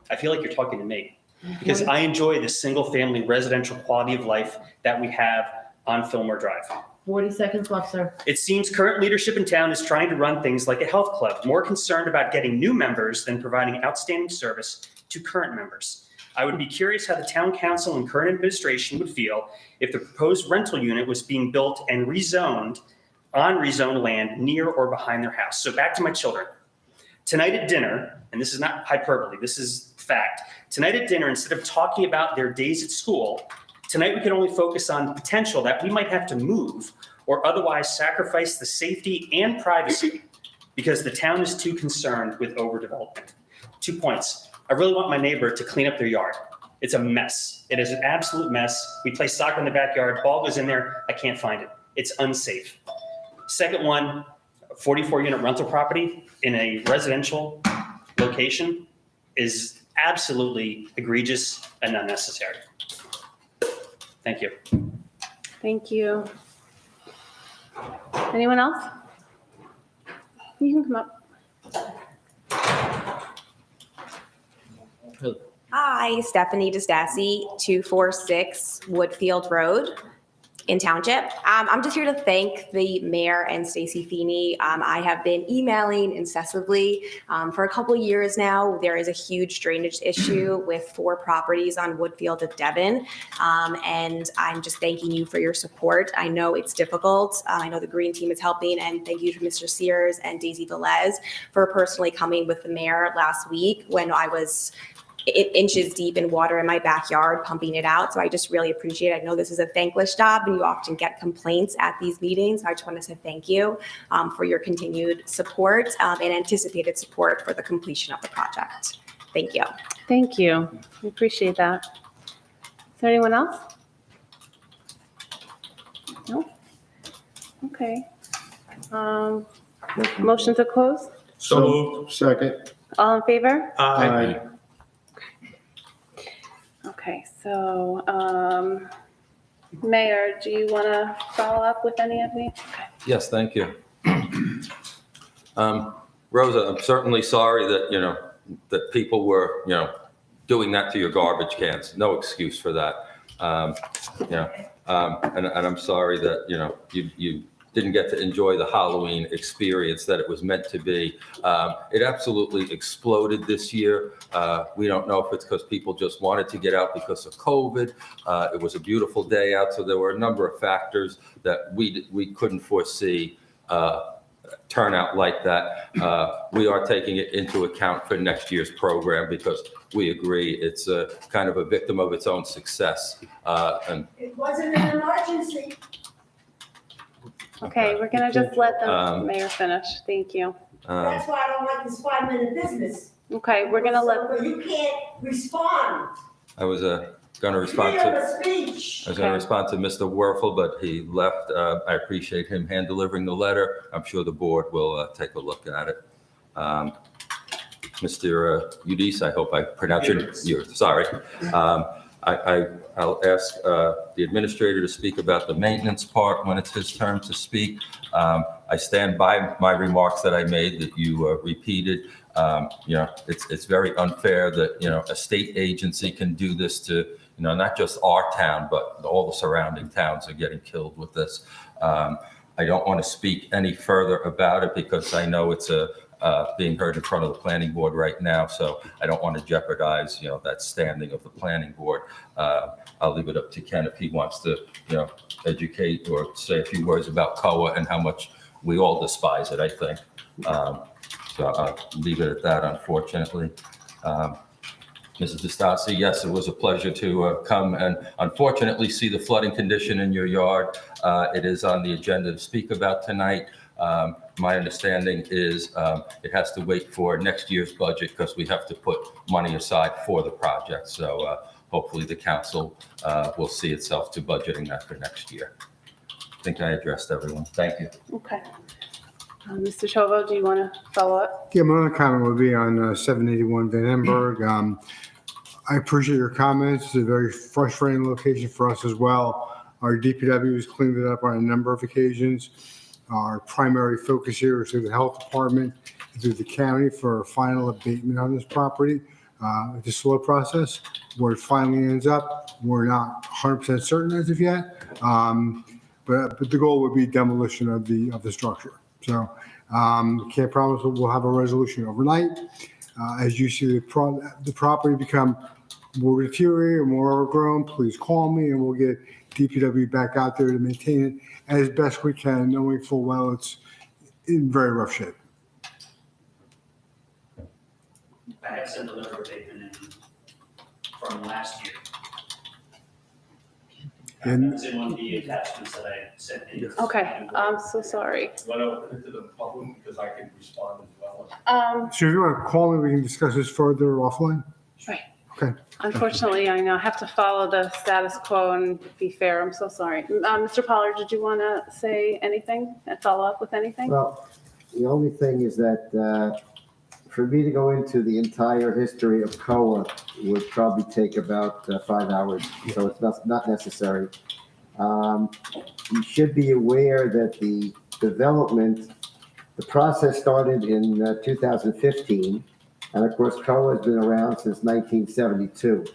I feel like you're talking to me, because I enjoy the single-family residential quality of life that we have on Fillmore Drive. 40 seconds left, sir. It seems current leadership in town is trying to run things like a health club, more concerned about getting new members than providing outstanding service to current members. I would be curious how the town council and current administration would feel if the proposed rental unit was being built and rezoned on rezoned land near or behind their house. So back to my children. Tonight at dinner, and this is not hyperbole, this is fact. Tonight at dinner, instead of talking about their days at school, tonight we can only focus on the potential that we might have to move or otherwise sacrifice the safety and privacy because the town is too concerned with overdevelopment. 2 points. I really want my neighbor to clean up their yard. It's a mess. It is an absolute mess. We play soccer in the backyard. Ball goes in there. I can't find it. It's unsafe. Second one, 44-unit rental property in a residential location is absolutely egregious and unnecessary. Thank you. Thank you. Anyone else? You can come up. Hi, Stephanie DeStassi, 246 Woodfield Road in Township. I'm just here to thank the mayor and Stacy Feeney. I have been emailing incessantly for a couple of years now. There is a huge drainage issue with 4 properties on Woodfield of Devon, and I'm just thanking you for your support. I know it's difficult. I know the Green Team is helping, and thank you to Mr. Sears and Daisy Velez for personally coming with the mayor last week when I was inches deep in water in my backyard, pumping it out. So I just really appreciate it. I know this is a thankless job and you often get complaints at these meetings. I just want to say thank you for your continued support and anticipated support for the completion of the project. Thank you. Thank you. We appreciate that. Is there anyone else? No? Okay. Motion to close? So moved. Second. All in favor? Aye. Okay, so, Mayor, do you want to follow up with any of these? Okay. Yes, thank you. Rosa, I'm certainly sorry that, that people were, doing that to your garbage cans. No excuse for that. And I'm sorry that, you didn't get to enjoy the Halloween experience that it was meant to be. It absolutely exploded this year. We don't know if it's because people just wanted to get out because of COVID. It was a beautiful day out, so there were a number of factors that we couldn't foresee turnout like that. We are taking it into account for next year's program because we agree it's kind of a victim of its own success. And It wasn't an emergency. Okay, we're going to just let the mayor finish. Thank you. That's why I don't like this 5-minute business. Okay, we're going to let, So you can't respond. I was going to respond Freedom to. of speech. I was going to respond to Mr. Werfel, but he left. I appreciate him hand delivering the letter. I'm sure the board will take a look at it. Mr. Udis, I hope I pronounced your, sorry. I'll ask the administrator to speak about the maintenance part when it's his turn to speak. I stand by my remarks that I made that you repeated. It's very unfair that, a state agency can do this to, not just our town, but all the surrounding towns are getting killed with this. I don't want to speak any further about it because I know it's being heard in front of the planning board right now, so I don't want to jeopardize, that standing of the planning board. I'll leave it up to Ken if he wants to, educate or say a few words about COA and how much we all despise it, I think. So I'll leave it at that, unfortunately. Mrs. DeStasi, yes, it was a pleasure to come and unfortunately see the flooding condition in your yard. It is on the agenda to speak about tonight. My understanding is it has to wait for next year's budget because we have to put money aside for the project. So hopefully the council will see itself to budgeting that for next year. I think I addressed everyone. Thank you. Okay. Mr. Chovo, do you want to follow up? Yeah, my other comment would be on 781 Vandenberg. I appreciate your comments. It's a very frustrating location for us as well. Our DPW has cleaned it up on a number of occasions. Our primary focus here is through the health department and through the county for a final abatement on this property. It's a slow process. Where it finally ends up, we're not 100% certain as of yet. But the goal would be demolition of the structure. So can't promise that we'll have a resolution overnight. As you see the property become more deteriorated, more overgrown, please call me and we'll get DPW back out there to maintain it as best we can, knowing full well it's in very rough shape. I had sent a letter of abatement in from last year. And- That was in one of the attachments that I sent in. Okay, I'm so sorry. Want to open it to the public because I can respond as well. So if you want to call me, we can discuss this further offline. Right. Okay. Unfortunately, I know I have to follow the status quo and be fair. I'm so sorry. Mr. Pollard, did you want to say anything and follow up with anything? Well, the only thing is that for me to go into the entire history of COA would probably take about 5 hours, so it's not necessary. You should be aware that the process started in 2015, and of course COA has been around since 1972.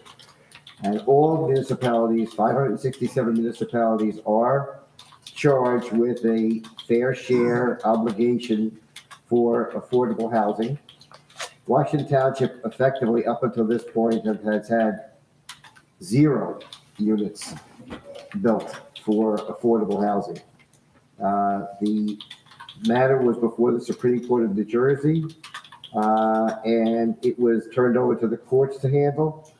And all municipalities, 567 municipalities, are charged with a fair share obligation for affordable housing. Washington Township effectively up until this point has had 0 units built for affordable housing. The matter was before the Supreme Court of New Jersey, and it was turned over to the courts to handle.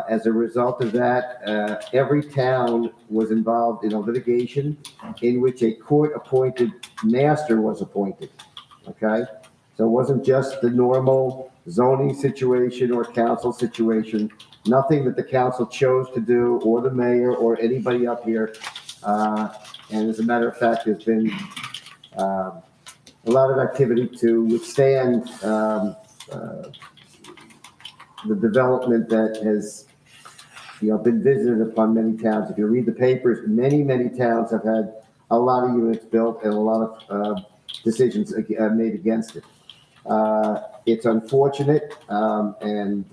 As a result of that, every town was involved in a litigation in which a court-appointed master was appointed, okay? So it wasn't just the normal zoning situation or council situation, nothing that the council chose to do or the mayor or anybody up here. And as a matter of fact, there's been a lot of activity to withstand the development that has, been visited upon many towns. If you read the papers, many towns have had a lot of units built and a lot of decisions made against it. It's unfortunate, and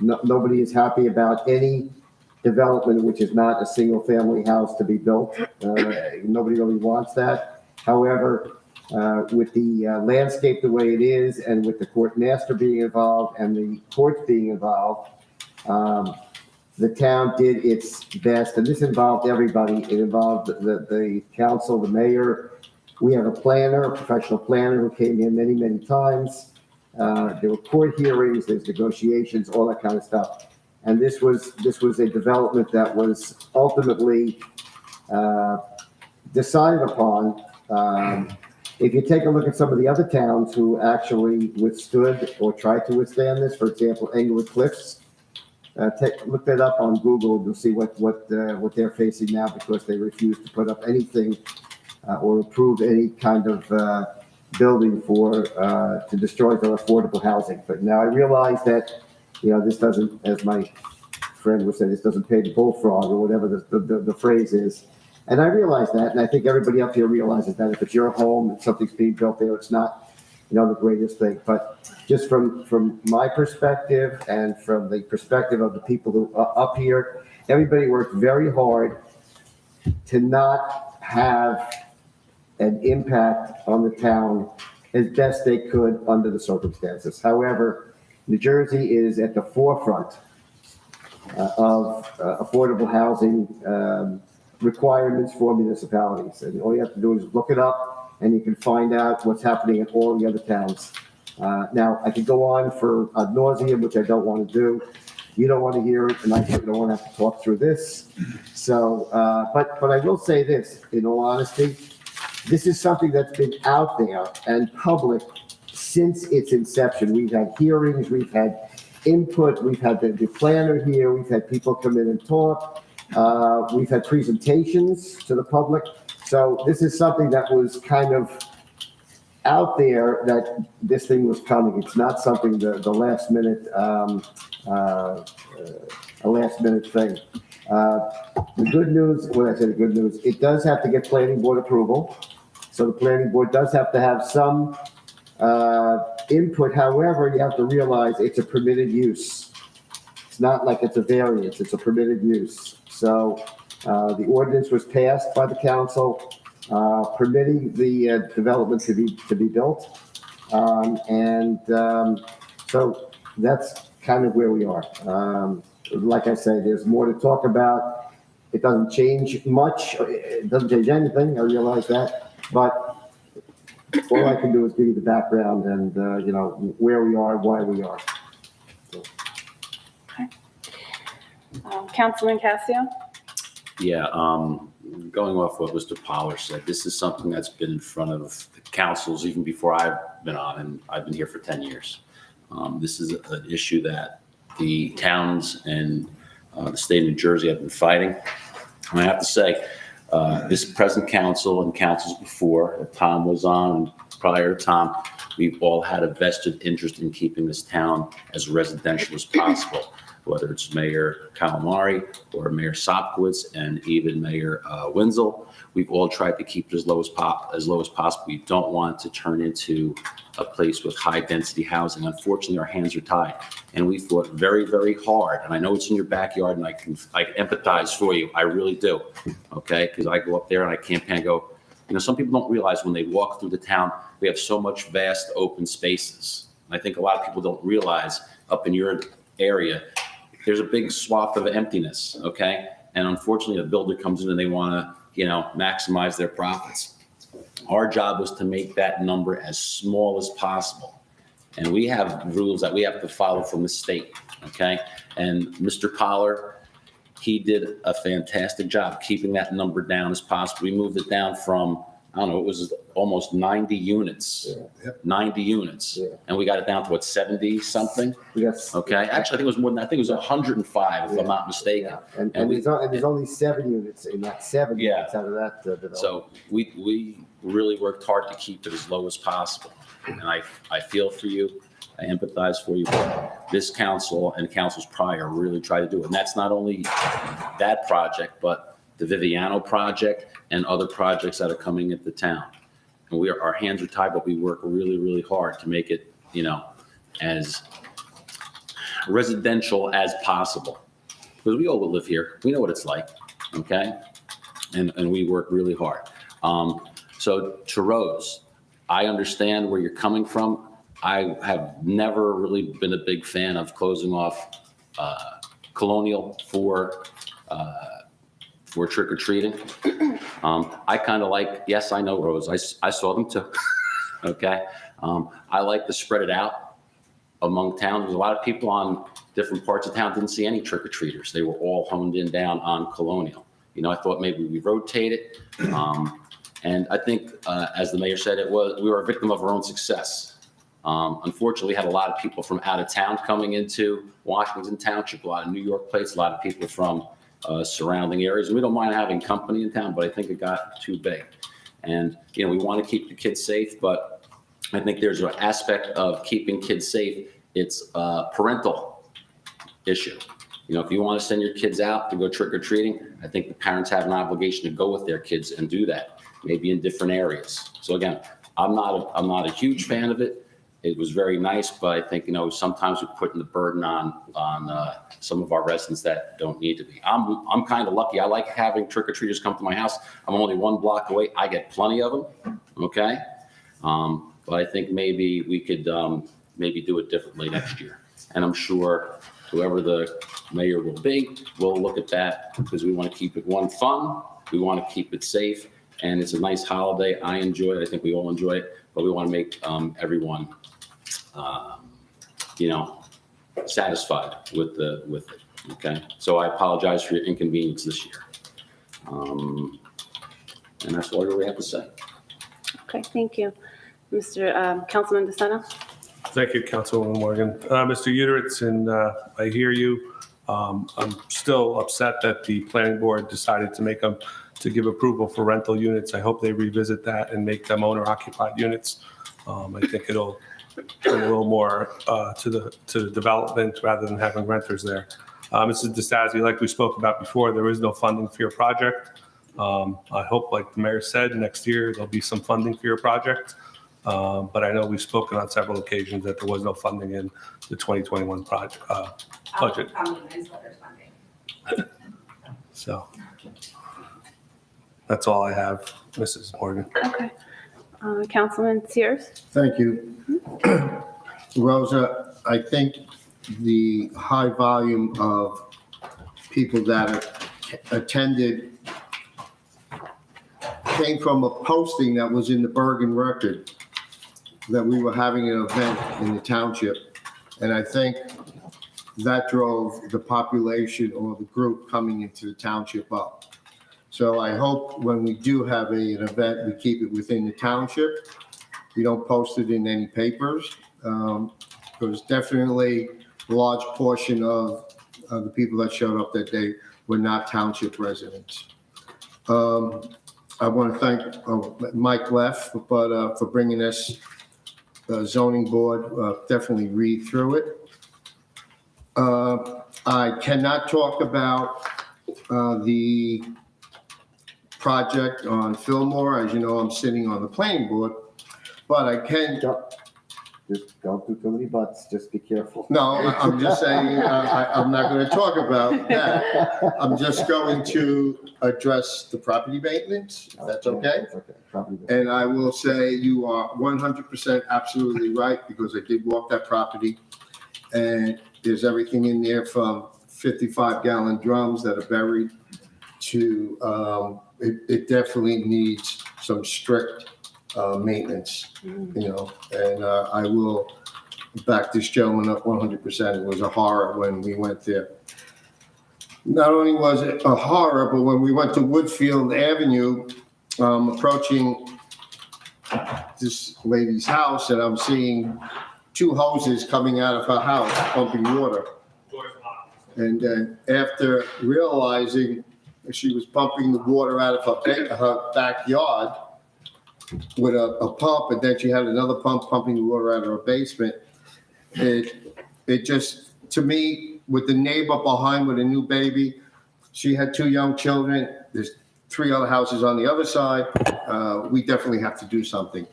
nobody is happy about any development which is not a single-family house to be built. Nobody really wants that. However, with the landscape the way it is, and with the court master being involved and the courts being involved, the town did its best, and this involved everybody. It involved the council, the mayor. We have a planner, a professional planner who came in many times. There were court hearings, there's negotiations, all that kind of stuff. And this was a development that was ultimately decided upon. If you take a look at some of the other towns who actually withstood or tried to withstand this, for example, Englewood Cliffs, look that up on Google. You'll see what they're facing now because they refuse to put up anything or approve any kind of building to destroy their affordable housing. But now I realize that this doesn't, as my friend would say, this doesn't pay the bullfrog, or whatever the phrase is. And I realize that, and I think everybody up here realizes that if it's your home and something's being built there, it's not, the greatest thing. But just from my perspective and from the perspective of the people who are up here, everybody worked very hard to not have an impact on the town as best they could under the circumstances. However, New Jersey is at the forefront of affordable housing requirements for municipalities. And all you have to do is look it up, and you can find out what's happening in all the other towns. Now, I could go on for ad nauseum, which I don't want to do. You don't want to hear it, and I don't want to have to talk through this. So, but I will say this, in all honesty, this is something that's been out there and public since its inception. We've had hearings, we've had input, we've had the planner here, we've had people come in and talk, we've had presentations to the public. So this is something that was kind of out there, that this thing was coming. It's not something the last minute, a last minute thing. The good news, when I say the good news, it does have to get planning board approval. So the planning board does have to have some input. However, you have to realize it's a permitted use. It's not like it's a variance, it's a permitted use. So the ordinance was passed by the council permitting the development to be built. So that's kind of where we are. Like I say, there's more to talk about. It doesn't change much. It doesn't change anything. I realize that. But all I can do is give you the background and, where we are, why we are. Councilman Casio? Yeah, going off what Mr. Poller said, this is something that's been in front of the councils even before I've been on, and I've been here for 10 years. This is an issue that the towns and the state of New Jersey have been fighting. And I have to say, this present council and councils before, that Tom was on, and prior to Tom, we've all had a vested interest in keeping this town as residential as possible, whether it's Mayor Calamari or Mayor Sopkowitz and even Mayor Wenzel. We've all tried to keep it as low as possible. We don't want to turn into a place with high-density housing. Unfortunately, our hands are tied, and we fought very, very hard. And I know it's in your backyard, and I empathize for you. I really do, okay? Because I go up there and I campaign and go, some people don't realize when they walk through the town, we have so much vast open spaces. And I think a lot of people don't realize up in your area, there's a big swath of emptiness, okay? And unfortunately, a builder comes in and they want to, maximize their profits. Our job was to make that number as small as possible. And we have rules that we have to follow from the state, okay? And Mr. Poller, he did a fantastic job keeping that number down as possible. We moved it down from, I don't know, it was almost 90 units. Yeah. 90 units. Yeah. And we got it down to what, 70 something? Yes. Okay. Actually, I think it was more than that. I think it was 105, if I'm not mistaken. Yeah. And there's only 7 units in that 7 Yeah. units out of that development. So we really worked hard to keep it as low as possible. And I feel for you. I empathize for you. This council and councils prior really try to do it. And that's not only that project, but the Viviano project and other projects that are coming into town. And our hands are tied, but we work really, really hard to make it, as residential as possible. Because we all live here. We know what it's like, okay? And we work really hard. So to Rose, I understand where you're coming from. I have never really been a big fan of closing off Colonial for trick-or-treating. I kind of like, yes, I know, Rose, I saw them too, okay? I like to spread it out among towns. There's a lot of people on different parts of town didn't see any trick-or-treaters. They were all honed in down on Colonial. I thought maybe we rotate it. And I think, as the mayor said, we were a victim of our own success. Unfortunately, we had a lot of people from out of town coming into Washington Township, a lot of New York plates, a lot of people from surrounding areas. And we don't mind having company in town, but I think it got too big. And, we want to keep the kids safe, but I think there's an aspect of keeping kids safe. It's a parental issue. if you want to send your kids out to go trick or treating, I think the parents have an obligation to go with their kids and do that, maybe in different areas. So again, I'm not a huge fan of it. It was very nice, but I think, sometimes we're putting the burden on some of our residents that don't need to be. I'm kind of lucky. I like having trick-or-treaters come to my house. I'm only 1 block away. I get plenty of them, okay? But I think maybe we could maybe do it differently next year. And I'm sure whoever the mayor will be, will look at that because we want to keep it, fun. We want to keep it safe. And it's a nice holiday. I enjoy it. I think we all enjoy it. But we want to make everyone, satisfied with it. Okay. So I apologize for your inconvenience this year. And that's all I really have to say. Okay, thank you. Mr. Councilman DeSena? Thank you, Councilwoman Morgan. Mr. Uteritz, and I hear you. I'm still upset that the planning board decided to give approval for rental units. I hope they revisit that and make them owner-occupied units. I think it'll bring a little more to the development rather than having renters there. Mrs. DeStasi, like we spoke about before, there is no funding for your project. I hope, like the mayor said, next year there'll be some funding for your project. But I know we've spoken on several occasions that there was no funding in the 2021 project budget. So that's all I have, Mrs. Morgan. Okay. Councilman Sears? Thank you. Rosa, I think the high volume of people that attended came from a posting that was in the Bergen Record that we were having an event in the township. And I think that drove the population or the group coming into the township up. So I hope when we do have an event, we keep it within the township. We don't post it in any papers. Because definitely a large portion of the people that showed up that day were not township residents. I want to thank Mike left, but for bringing this zoning board, definitely read through it. I cannot talk about the project on Fillmore. As you know, I'm sitting on the planning board, but I can. Just don't do too many butts, just be careful. No, I'm just saying, I'm not going to talk about that. I'm just going to address the property maintenance, if that's okay. That's okay. Property maintenance. And I will say you are 100% absolutely right, because I did walk that property, and there's everything in there from 55-gallon drums that are buried to, it definitely needs some strict maintenance, and I will back this gentleman up 100%. It was a horror when we went there. Not only was it a horror, but when we went to Woodfield Avenue, approaching this lady's house, and I'm seeing 2 hoses coming out of her house pumping water. And then after realizing she was pumping the water out of her backyard with a pump, and then she had another pump pumping the water out of her basement, it just, to me, with the neighbor behind with a new baby, she had 2 young children, there's 3 other houses on the other side, we definitely have to do something.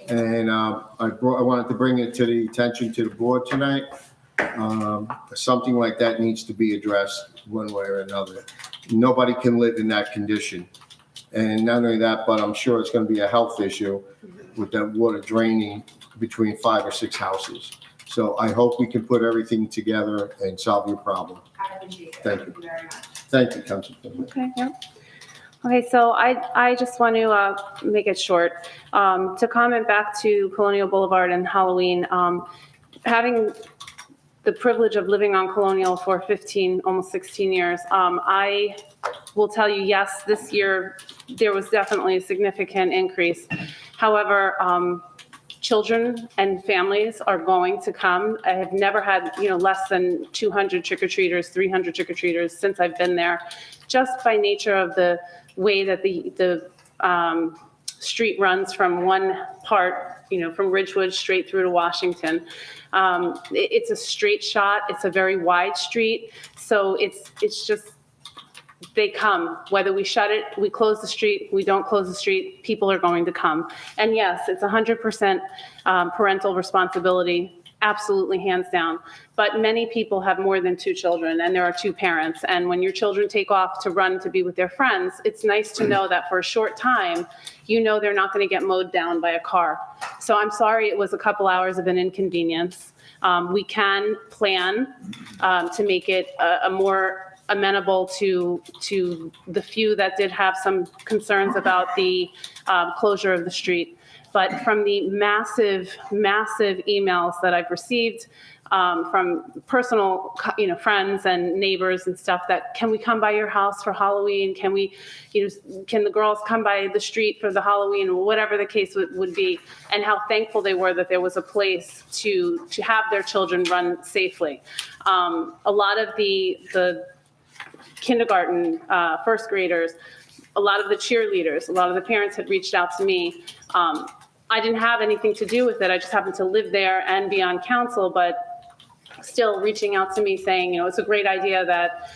And I wanted to bring it to the attention to the board tonight. Something like that needs to be addressed one way or another. Nobody can live in that condition. And not only that, but I'm sure it's going to be a health issue with that water draining between 5 or 6 houses. So I hope we can put everything together and solve your problem. Thank you. Thank you very much. Thank you, Councilman. Okay, yeah. Okay, so I just want to make it short. To comment back to Colonial Boulevard and Halloween, having the privilege of living on Colonial for 15, almost 16 years, I will tell you, yes, this year there was definitely a significant increase. However, children and families are going to come. I have never had, less than 200 trick-or-treaters, 300 trick-or-treaters since I've been there, just by nature of the way that the street runs from one part, from Ridgewood straight through to Washington. It's a straight shot. It's a very wide street. So it's just, they come, whether we shut it, we close the street, we don't close the street, people are going to come. And yes, it's 100% parental responsibility, absolutely hands down. But many people have more than 2 children, and there are 2 parents. And when your children take off to run to be with their friends, it's nice to know that for a short time, they're not going to get mowed down by a car. So I'm sorry it was a couple hours of an inconvenience. We can plan to make it a more amenable to the few that did have some concerns about the closure of the street. But from the massive emails that I've received from personal, friends and neighbors and stuff, that can we come by your house for Halloween? Can the girls come by the street for the Halloween, whatever the case would be, and how thankful they were that there was a place to have their children run safely. A lot of the kindergarten, first graders, a lot of the cheerleaders, a lot of the parents had reached out to me. I didn't have anything to do with it. I just happened to live there and be on council, but still reaching out to me saying, it's a great idea that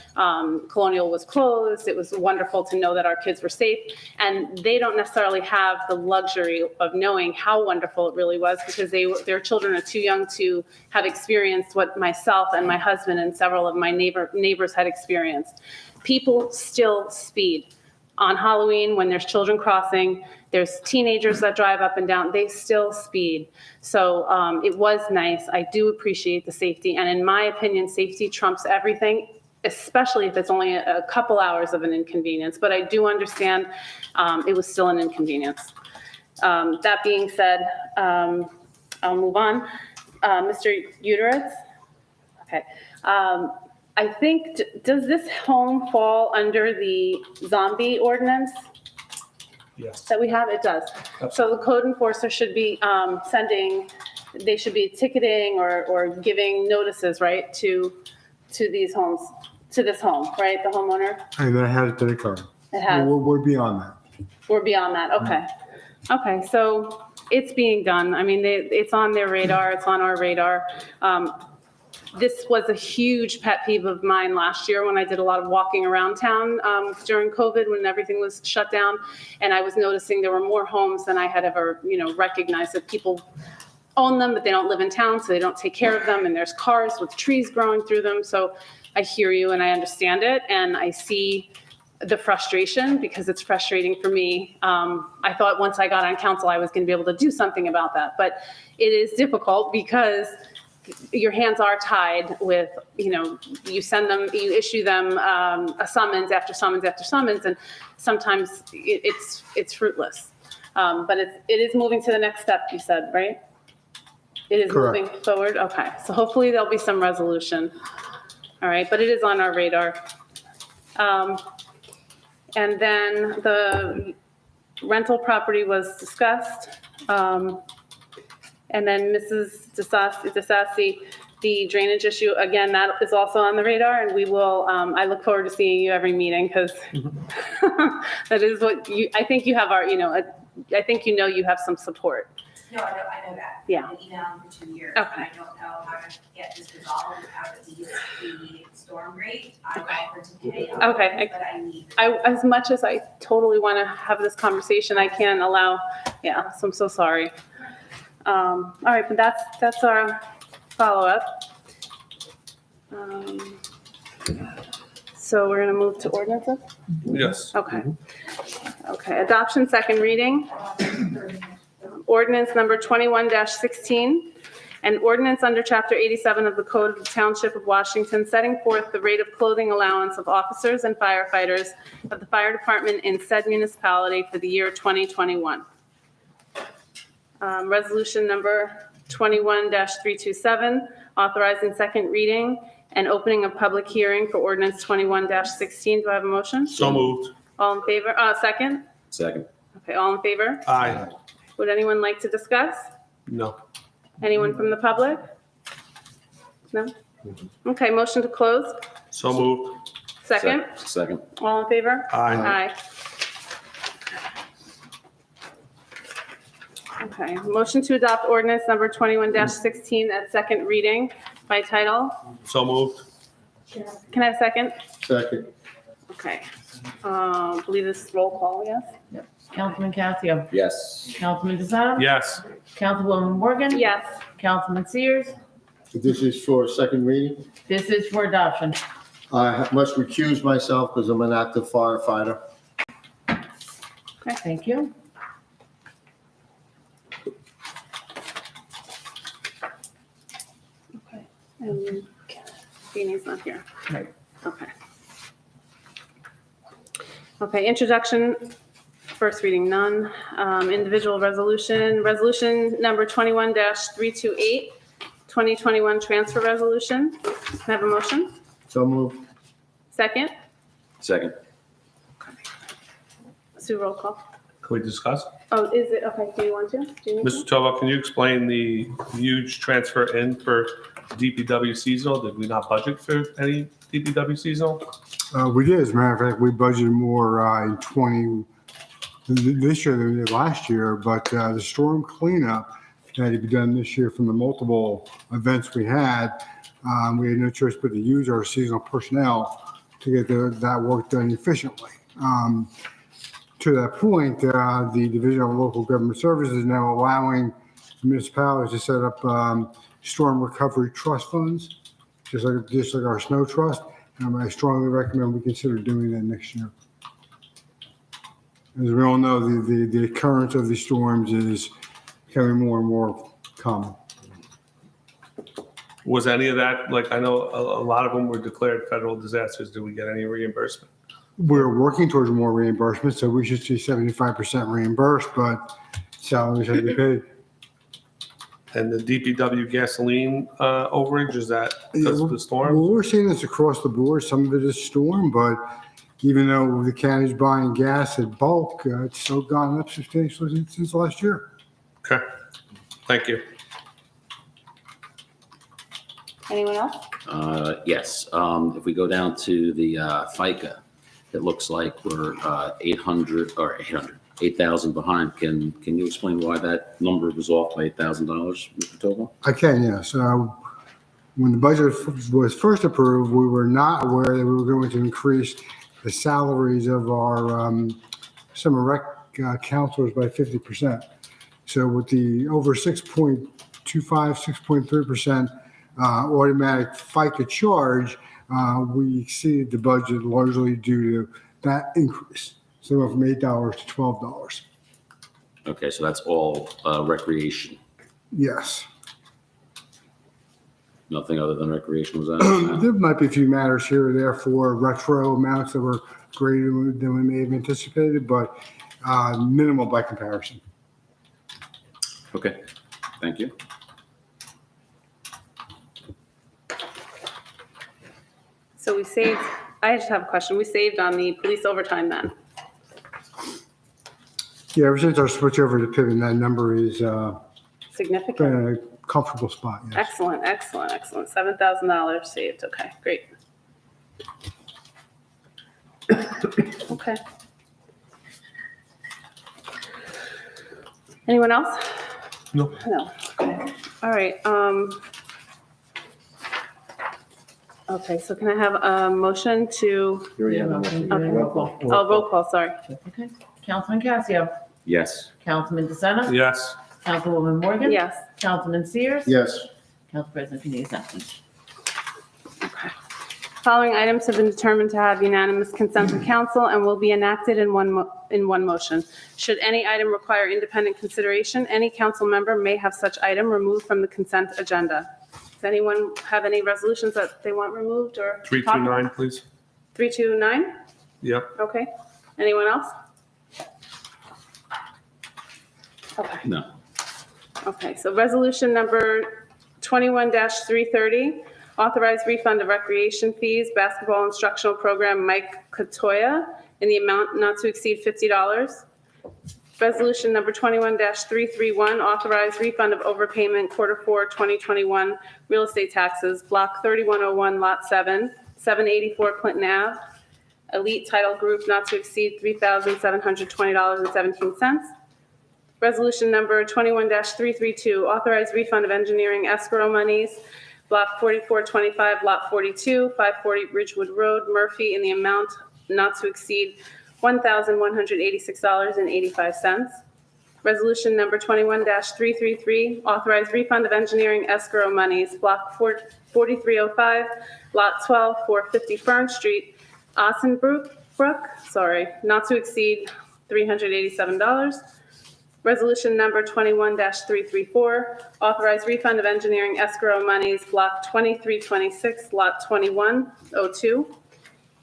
Colonial was closed. It was wonderful to know that our kids were safe. And they don't necessarily have the luxury of knowing how wonderful it really was, because their children are too young to have experienced what myself and my husband and several of my neighbors had experienced. People still speed. On Halloween, when there's children crossing, there's teenagers that drive up and down, they still speed. So it was nice. I do appreciate the safety. And in my opinion, safety trumps everything, especially if it's only a couple hours of an inconvenience. But I do understand it was still an inconvenience. That being said, I'll move on. Mr. Uteritz? Okay. I think, does this home fall under the zombie ordinance Yes. that we have? It does. So the code enforcer should be they should be ticketing or giving notices, right, to these homes, to this home, right, the homeowner? And that has been occurring. It has. We're beyond that. We're beyond that, okay. Okay, so it's being done. I mean, it's on their radar, it's on our radar. This was a huge pet peeve of mine last year when I did a lot of walking around town during COVID, when everything was shut down. And I was noticing there were more homes than I had ever, recognized, that people own them, but they don't live in town, so they don't take care of them. And there's cars with trees growing through them. So I hear you and I understand it. And I see the frustration, because it's frustrating for me. I thought once I got on council, I was going to be able to do something about that. But it is difficult because your hands are tied with, you send them, you issue them a summons after summons after summons, and sometimes it's fruitless. But it is moving to the next step, you said, right? It is Correct. moving forward? Okay, so hopefully there'll be some resolution. All right, but it is on our radar. And then the rental property was discussed. And then Mrs. DeSassi, the drainage issue, again, that is also on the radar, and we will, I look forward to seeing you every meeting, because that is what I think you have our, I think you have some support. No, I know that. Yeah. I've been emailing for 2 years. Okay. I don't know how to get this resolved without at least the storm rate. I offered to pay up, Okay. but I need. As much as I totally want to have this conversation, I can't allow, so I'm so sorry. All right, but that's our follow-up. So we're going to move to ordinances? Yes. Okay. Okay, adoption, second reading. Ordinance number 21-16, an ordinance under Chapter 87 of the Code of the Township of Washington, setting forth the rate of clothing allowance of officers and firefighters of the fire department in said municipality for the year 2021. Resolution number 21-327, authorizing second reading and opening a public hearing for ordinance 21-16. Do I have a motion? So moved. All in favor? Second? Second. Okay, all in favor? Aye. Would anyone like to discuss? No. Anyone from the public? No? Okay, motion to close. So moved. Second? Second. All in favor? Aye. Aye. Okay, motion to adopt ordinance number 21-16 at second reading by title. So moved. Can I have a second? Second. Okay. I believe this is roll call, yes? Councilman Casio, Yes. Councilman DeSanto. Yes. Councilwoman Morgan. Yes. Councilman Sears. This is for second reading. This is for adoption. I must recuse myself because I'm an active firefighter. Thank you. Okay. And Jeannie's not here. Right. Okay. Okay, introduction, first reading, none. Individual resolution number 21-328, 2021 transfer resolution. Can I have a motion? So moved. Second? Second. Sue, roll call. Can we discuss? Oh, is it, okay, do you want to? Do you need Mr. to? Tova, can you explain the huge transfer in for DPW seasonal? Did we not budget for any DPW seasonal? We did, as a matter of fact, we budgeted more in this year than we did last year, but the storm cleanup that had to be done this year from the multiple events we had no choice but to use our seasonal personnel to get that work done efficiently. To that point, the Division of Local Government Services is now allowing municipalities to set up storm recovery trust funds, just like our snow trust. I strongly recommend we consider doing that next year. As we all know, the occurrence of these storms is becoming more and more common. Was any of that, like, I know a lot of them were declared federal disasters. Did we get any reimbursement? We're working towards more reimbursement, so we should see 75% reimbursed, but salaries have to be paid. And the DPW gasoline overage, is that because of the storm? Well, we're seeing this across the board. Some of it is storm, but even though the county's buying gas at bulk, it's still gone up substantially since last year. Okay, thank you. Anyone else? Yes. If we go down to the FICA, it looks like we're 8,000 behind. Can you explain why that number was off by $8,000, Mr. Tova? I can, yes. When the budget was first approved, we were not aware that we were going to increase the salaries of our summer rec counselors by 50%. So with the over 6.25, 6.3% automatic FICA charge, we exceeded the budget largely due to that increase. So we went from $8 to $12. Okay, so that's all recreation. Yes. Nothing other than recreation was that? There might be a few matters here or there for retro amounts that were greater than we may have anticipated, but minimal by comparison. Okay, thank you. So we saved, I just have a question. We saved on the police overtime then. Yeah, ever since our switch over to Piven, that number is Significant. been a comfortable spot, yes. Excellent, excellent, excellent. $7,000 saved. Okay, great. Okay. Anyone else? No. No. Okay. All right. Okay, so can I have a motion to, Roll call. oh, roll call, sorry. Okay. Councilman Casio, Yes. Councilman DeSanto. Yes. Councilwoman Morgan. Yes. Councilman Sears. Yes. Council President Kenny is absent. Okay. Following items have been determined to have unanimous consent of council and will be enacted in one motion. Should any item require independent consideration, any council member may have such item removed from the consent agenda. Does anyone have any resolutions that they want removed or? 329, please. 329? Yep. Okay. Anyone else? Okay. No. Okay, so resolution number 21-330, authorize refund of recreation fees, basketball instructional program Mike Katoya in the amount not to exceed $50. Resolution number 21-331, authorize refund of overpayment Q4 2021 real estate taxes, block 3101, lot 7, 784 Clinton Ave, Elite Title Group not to exceed $3,720.17. Resolution number 21-332, authorize refund of engineering escrow monies, Block 4425, Lot 42, 540 Ridgewood Road, Murphy, in the amount not to exceed $1,186.85. Resolution number 21-333, authorize refund of engineering escrow monies, Block 4305, Lot 12, 450 Fern Street, Ossenbrook, not to exceed $387. Resolution number 21-334, authorize refund of engineering escrow monies, Block 2326, Lot 2102,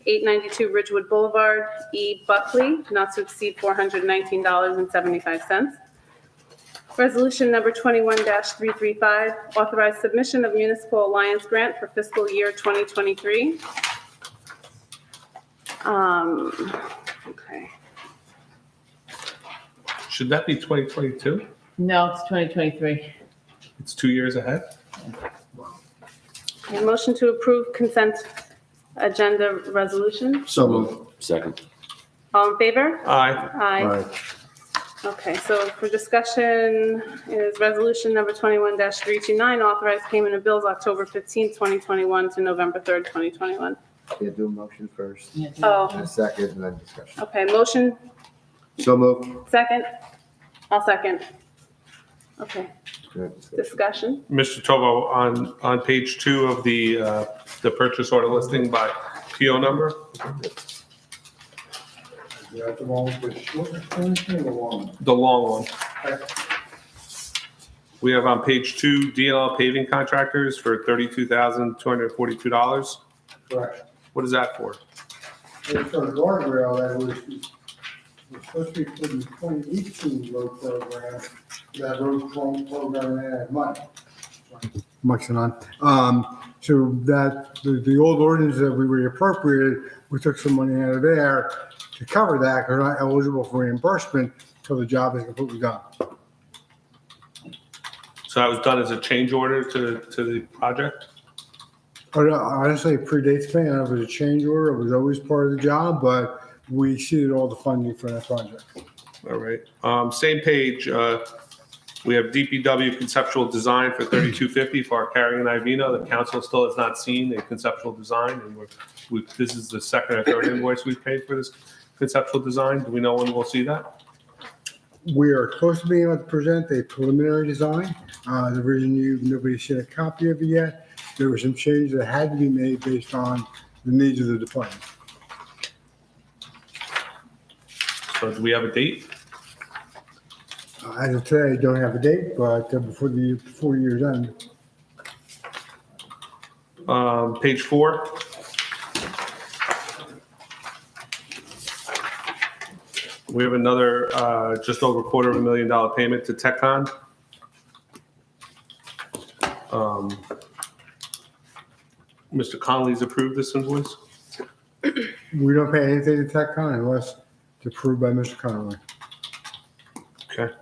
892 Ridgewood Boulevard, E. Buckley, not to exceed $419.75. Resolution number 21-335, authorize submission of municipal alliance grant for fiscal year 2023. Okay. Should that be 2022? No, it's 2023. It's 2 years ahead? A motion to approve consent agenda resolution. So moved. Second. All in favor? Aye. Aye. Okay, so for discussion is resolution number 21-329, authorize payment of bills October 15th, 2021 to November 3rd, 2021. Yeah, do a motion first, Yeah, Oh, and a second, and then discussion. okay, motion, So moved. second? I'll second. Okay, Good discussion. discussion? Mr. Tovo, on page 2 of the purchase order listing by PO number, Yeah, the one with the short explanation or the long one? the long one. We have on page 2, DLL paving contractors for $32,242. Correct. What is that for? It's for the guardrail that was supposed to be put in the 2018 road program. That road program had money. Mike's on. So that, the old ordinance that we reappropriated, we took some money out of there to cover that, because we're not eligible for reimbursement until the job is completely done. So that was done as a change order to the project? Honestly, it predates me, and it was a change order, it was always part of the job, but we exceeded all the funding for that project. All right. Same page, we have DPW conceptual design for $32.50 for our carrying and Ivino. The council still has not seen a conceptual design, and this is the second or third invoice we've paid for this conceptual design. Do we know when we'll see that? We are close to being able to present a preliminary design. The version nobody's seen a copy of it yet. There were some changes that had to be made based on the needs of the department. So do we have a date? As of today, I don't have a date, but before the 4 years end. Page 4. We have another just over $250,000 payment to TechCon. Mr. Connolly's approved this invoice? We don't pay anything to TechCon unless it's approved by Mr. Conley. Okay.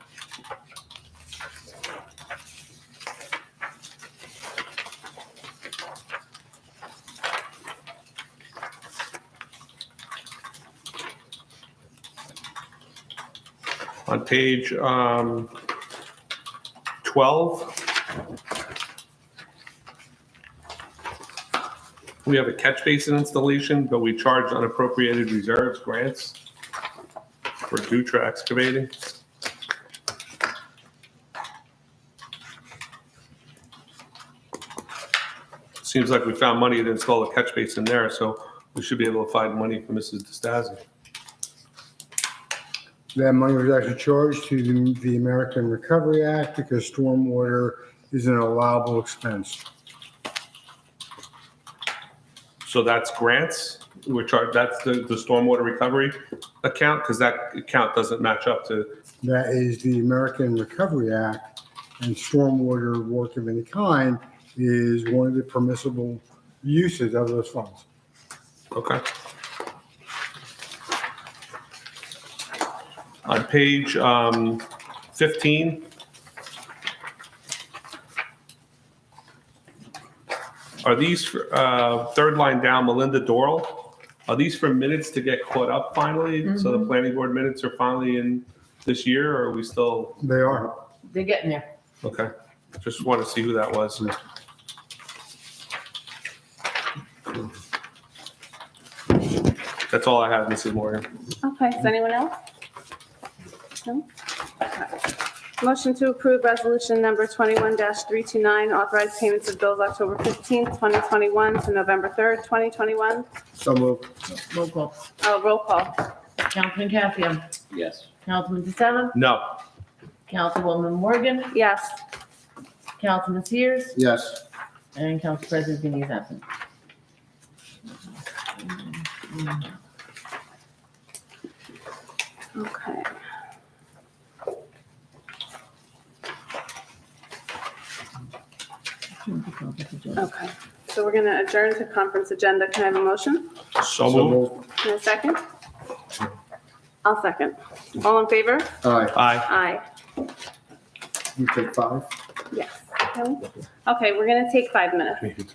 On page 12, we have a catch basin installation, but we charge unappropriated reserves grants for Dutra excavating. Seems like we found money to install a catch basin there, so we should be able to find money for Mrs. DeStasi. That money was actually charged to the American Recovery Act because stormwater is an allowable expense. So that's grants, we're charged, that's the stormwater recovery account, because that account doesn't match up to, That is the American Recovery Act, and stormwater work of any kind is one of the permissible uses of those funds. okay. On page 15, are these, third line down, Melinda Doral, are these for minutes to get caught up finally? So the planning board minutes are finally in this year, or are we still, They are. They're getting there. okay? Just want to see who that was. That's all I have, Mrs. Morgan. Okay, does anyone else? No? Okay. Motion to approve resolution number 21-329, authorize payments of bills October 15th, 2021 to November 3rd, 2021. So moved. Roll call. Oh, roll call. Councilman Capio. Yes. Councilman DeSena. No. Councilwoman Morgan. Yes. Councilman Sears. Yes. And Council President Fini is absent. Okay. Okay, so we're going to adjourn to conference agenda. Can I have a motion? So moved. Can I have a second? I'll second. All in favor? All right, Aye. Aye. you take 5? Yes. Okay, we're going to take 5 minutes.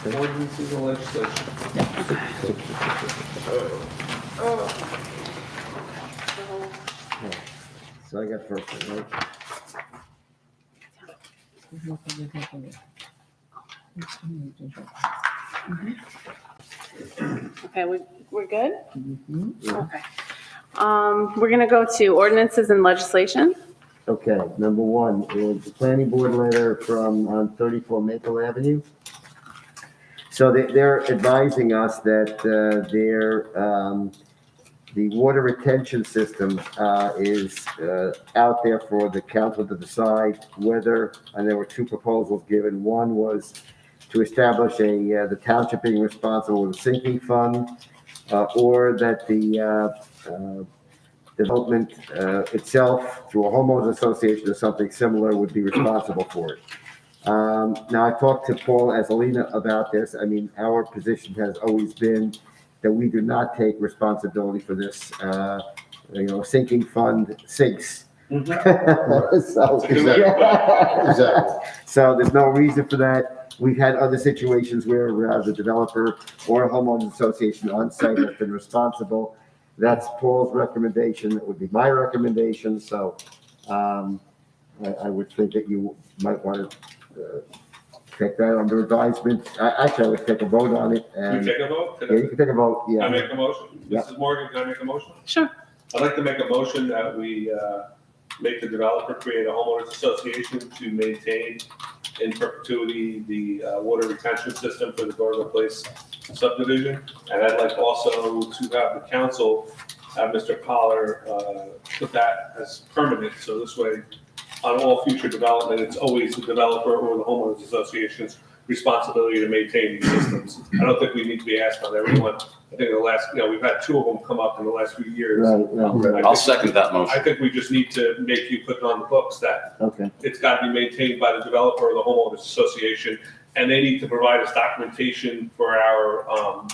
Ordinances and legislation. So I got first one, right? Okay, we're good? Okay. We're going to go to ordinances and legislation. Okay, number one is the planning board letter from on 34 Maple Avenue. So they're advising us that the water retention system is out there for the council to decide whether, and there were two proposals given. One was to establish the township being responsible with a sinking fund, or that the development itself, through a homeowners association or something similar, would be responsible for it. Now, I talked to Paul Azzolina about this. I mean, our position has always been that we do not take responsibility for this. Sinking fund sinks. So, Exactly. so there's no reason for that. We've had other situations where the developer or a homeowners association on site has been responsible. That's Paul's recommendation. That would be my recommendation. So I would think that you might want to take that under advisement. Actually, I would take a vote on it. Can we take a vote? Yeah, you can take a vote. Can I Yeah. make a motion? Yeah. Mrs. Morgan, can I make a motion? Sure. I'd like to make a motion that we make the developer create a homeowners association to maintain in perpetuity the water retention system for the Dorval Place subdivision. And I'd like also to have the council, have Mr. Collar put that as permanent. So this way, on all future development, it's always the developer or the homeowners association's responsibility to maintain these systems. I don't think we need to be asked on everyone. I think we've had two of them come up in the last few years. Right. I'll second that I motion. think we just need to make you put it on the books that Okay. it's got to be maintained by the developer or the homeowners association, and they need to provide us documentation for our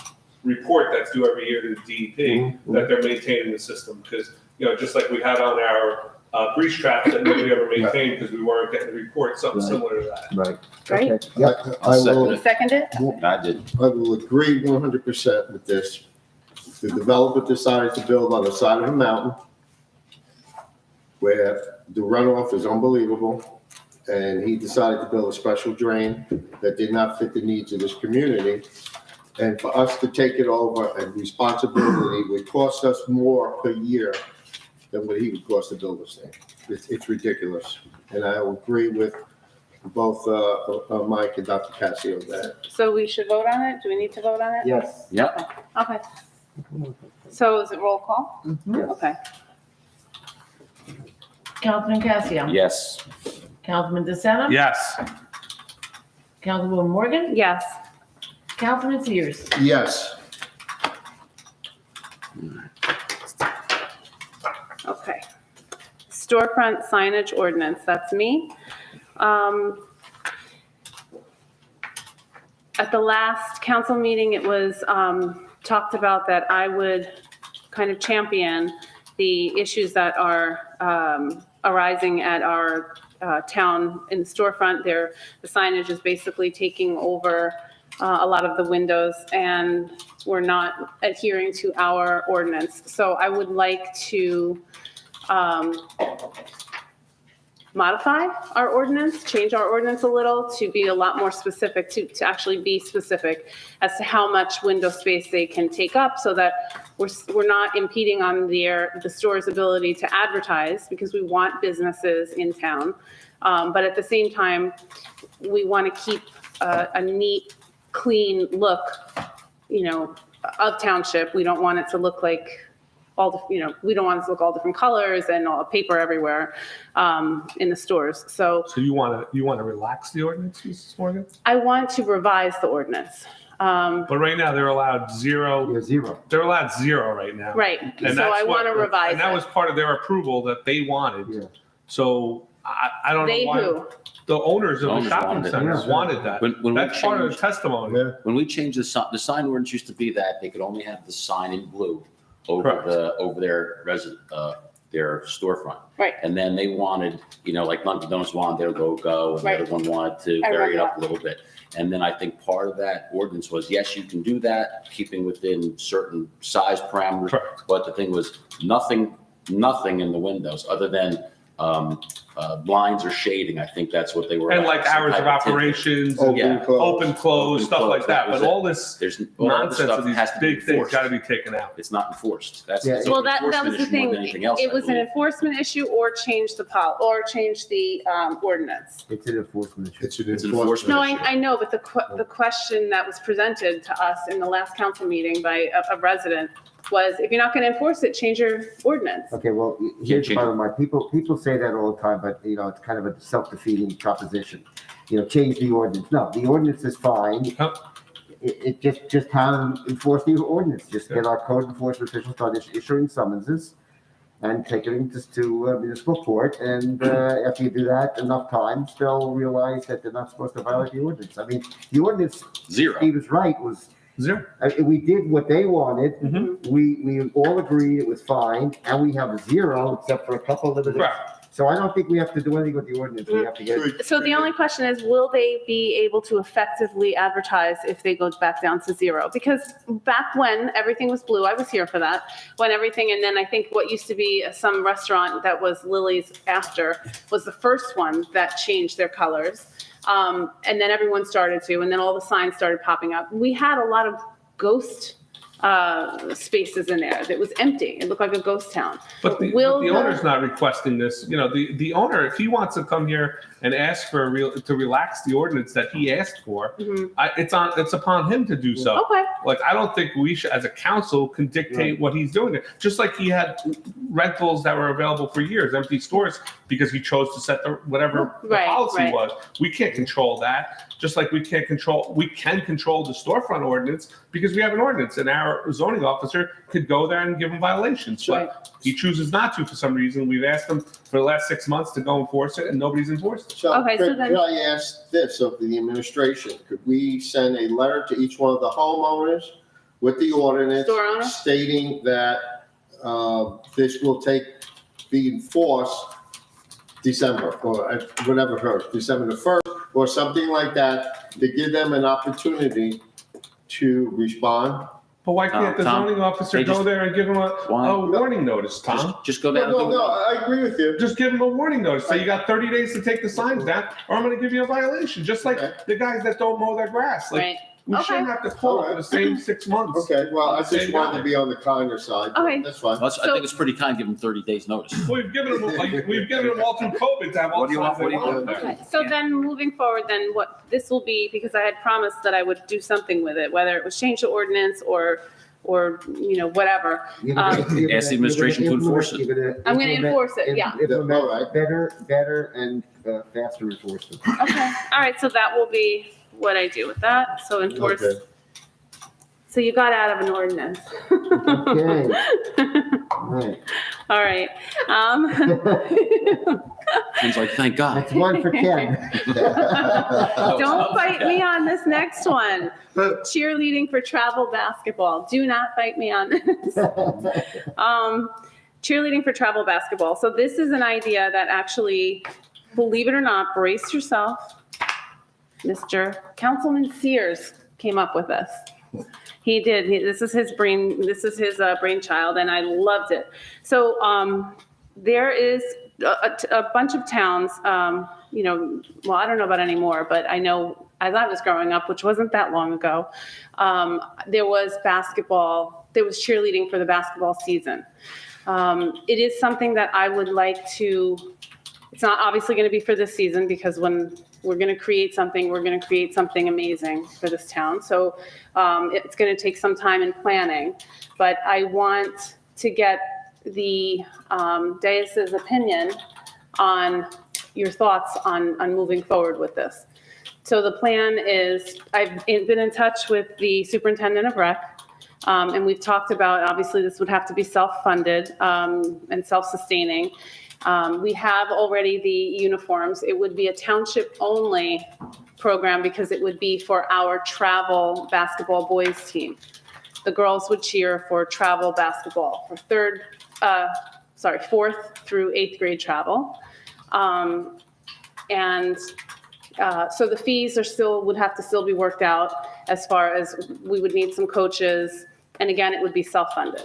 report that's due every year to the DEP, that they're maintaining the system. Because, just like we had on our grease trap that nobody ever maintained because we weren't getting the report, something Right. similar to that. Right. Great. Okay. Yep. I You will, second it? I did. I will agree 100% with this. The developer decided to build on the side of a mountain where the runoff is unbelievable, and he decided to build a special drain that did not fit the needs of this community. And for us to take it over and responsibility would cost us more per year than what he would cost to build this thing. It's ridiculous. And I will agree with both Mike and Dr. Passio on that. So we should vote on it? Do we need to vote on it? Yes. Yep. Okay. So is it roll call? Yes. Okay. Councilman Casio. Yes. Councilman DeSena. Yes. Councilwoman Morgan. Yes. Councilman Sears. Yes. Okay. Storefront signage ordinance, that's me. At the last council meeting, it was talked about that I would kind of champion the issues that are arising at our town in the storefront. The signage is basically taking over a lot of the windows, and we're not adhering to our ordinance. So I would like to modify our ordinance, change our ordinance a little to be a lot more specific, to actually be specific as to how much window space they can take up, so that we're not impeding on the store's ability to advertise, because we want businesses in town. But at the same time, we want to keep a neat, clean look, of Township. We don't want it to look like we don't want it to look all different colors and all paper everywhere in the stores. So So you want to relax the ordinance, Mrs. Morgan? I want to revise the ordinance. But right now, they're allowed zero. You're zero. They're allowed zero right now. Right. And So that's I want to what- revise And that was it. part of their approval that they wanted. Yeah. So I don't know They why. who? The owners of the Owners shopping wanted it. centers Yeah. wanted that. When we That's part of the changed, testimony. Yeah. when we changed the sign ordinance used to be that they could only have the sign in blue over Correct. over their resident, their storefront. Right. And then they wanted, like Dunkin' Donuts wanted their logo, and the Right. other one wanted to I vary it remember up a little bit. And then I think part of that ordinance was, yes, you can do that, keeping within certain size parameters. Correct. But the thing was, nothing in the windows other than blinds or shading. I think that's what they were. And like some hours of type tinting. operations, Yeah. open, close, stuff like that. was But it. all this There's all the nonsense stuff of these has to be big things enforced. got to be taken out. It's not enforced. That's Yeah. it's an Well, that was enforcement the issue thing. more than anything else. It I was an believe. enforcement issue or change the ordinance. It's an enforcement issue. It's an It's an enforcement No, enforcement I know, but the question that was presented to us in the last council meeting by a resident was, if you're not going to enforce it, change your ordinance. Okay, well, here's the bottom line. People say that all the time, but, it's kind of a self-defeating proposition. Change the ordinance. No, the ordinance is fine. Oh. It just how to enforce the ordinance. Just get our code enforcement officials start issuing summonses and taking this to municipal court. And after you do that enough times, they'll realize that they're not supposed to violate the ordinance. I mean, the ordinance, Zero. he was right, was, Zero. we did what they wanted. Mhm. We all agreed it was fine, and we have a zero except for a couple of limited. Right. So I don't think we have to do anything with the ordinance. We have to get. So the only question is, will they be able to effectively advertise if they go back down to zero? Because back when everything was blue, I was here for that, and then I think what used to be some restaurant that was Lily's after was the first one that changed their colors. And then everyone started to, and then all the signs started popping up. We had a lot of ghost spaces in there that was empty. It looked like a ghost town. But the owner's not requesting this. The owner, if he wants to come here and ask for to relax the ordinance that he asked for, it's upon him to do so. Okay. Like, I don't think we should, as a council, can dictate what he's doing. Just like he had rentals that were available for years, empty stores, because he chose to set whatever the Right, policy right. was. We can't control that. Just like we can control the storefront ordinance because we have an ordinance, and our zoning officer could go there and give him violations. But he chooses not to for some reason. We've asked him for the last 6 months to go enforce it, and nobody's enforced it. So Okay, so could then- I ask this of the administration? Could we send a letter to each one of the homeowners with the ordinance Store owner? stating that this will be enforced December, or whatever first, December the 1st, or something like that, to give them an opportunity to respond? But why can't the Tom, zoning officer they go just- there and give him a Why? warning notice, Tom? Just go down. and do it. I agree with you. Just give him a warning notice. Say you got 30 days to take the signs down, or I'm going to give you a violation. Just like Okay. the guys that don't mow their grass. Like, Right. we Okay. shouldn't have to call for the same 6 months. Okay, well, I Same just wanted guy. to be on the kinder side. but Okay. That's fine. Well, I think it's pretty kind, give them 30 days notice. We've given them all through COVID to have all What do the you want? signs they What do you want. want? Okay, so then moving forward, then what this will be, because I had promised that I would do something with it, whether it was change the ordinance or whatever. Ask the administration to enforce it. I'm gonna enforce it, yeah. All Implement right. better and faster enforcement. Okay, all right, so that will be what I do with that, so enforce. Okay. So you got out of an ordinance. Okay. Right. All right. He's like, thank God. That's one for Ken. Don't fight me on this next one. Cheerleading for travel basketball. Do not fight me on this. Cheerleading for travel basketball. So this is an idea that actually, believe it or not, brace yourself. Mr. Councilman Sears came up with this. He did. This is his brainchild, and I loved it. So there is a bunch of towns. Well, I don't know about anymore, but I know as I was growing up, which wasn't that long ago, there was basketball. There was cheerleading for the basketball season. It is something that I would like to. It's not obviously going to be for this season because when we're going to create something amazing for this town. So it's going to take some time in planning, but I want to get the dais' opinion on your thoughts on moving forward with this. So the plan is, I've been in touch with the superintendent of rec, and we've talked about, obviously this would have to be self-funded and self-sustaining. We have already the uniforms. It would be a township-only program because it would be for our travel basketball boys team. The girls would cheer for travel basketball. For third 4th through 8th grade travel. And so the fees would have to still be worked out as far as we would need some coaches. And again, it would be self-funded.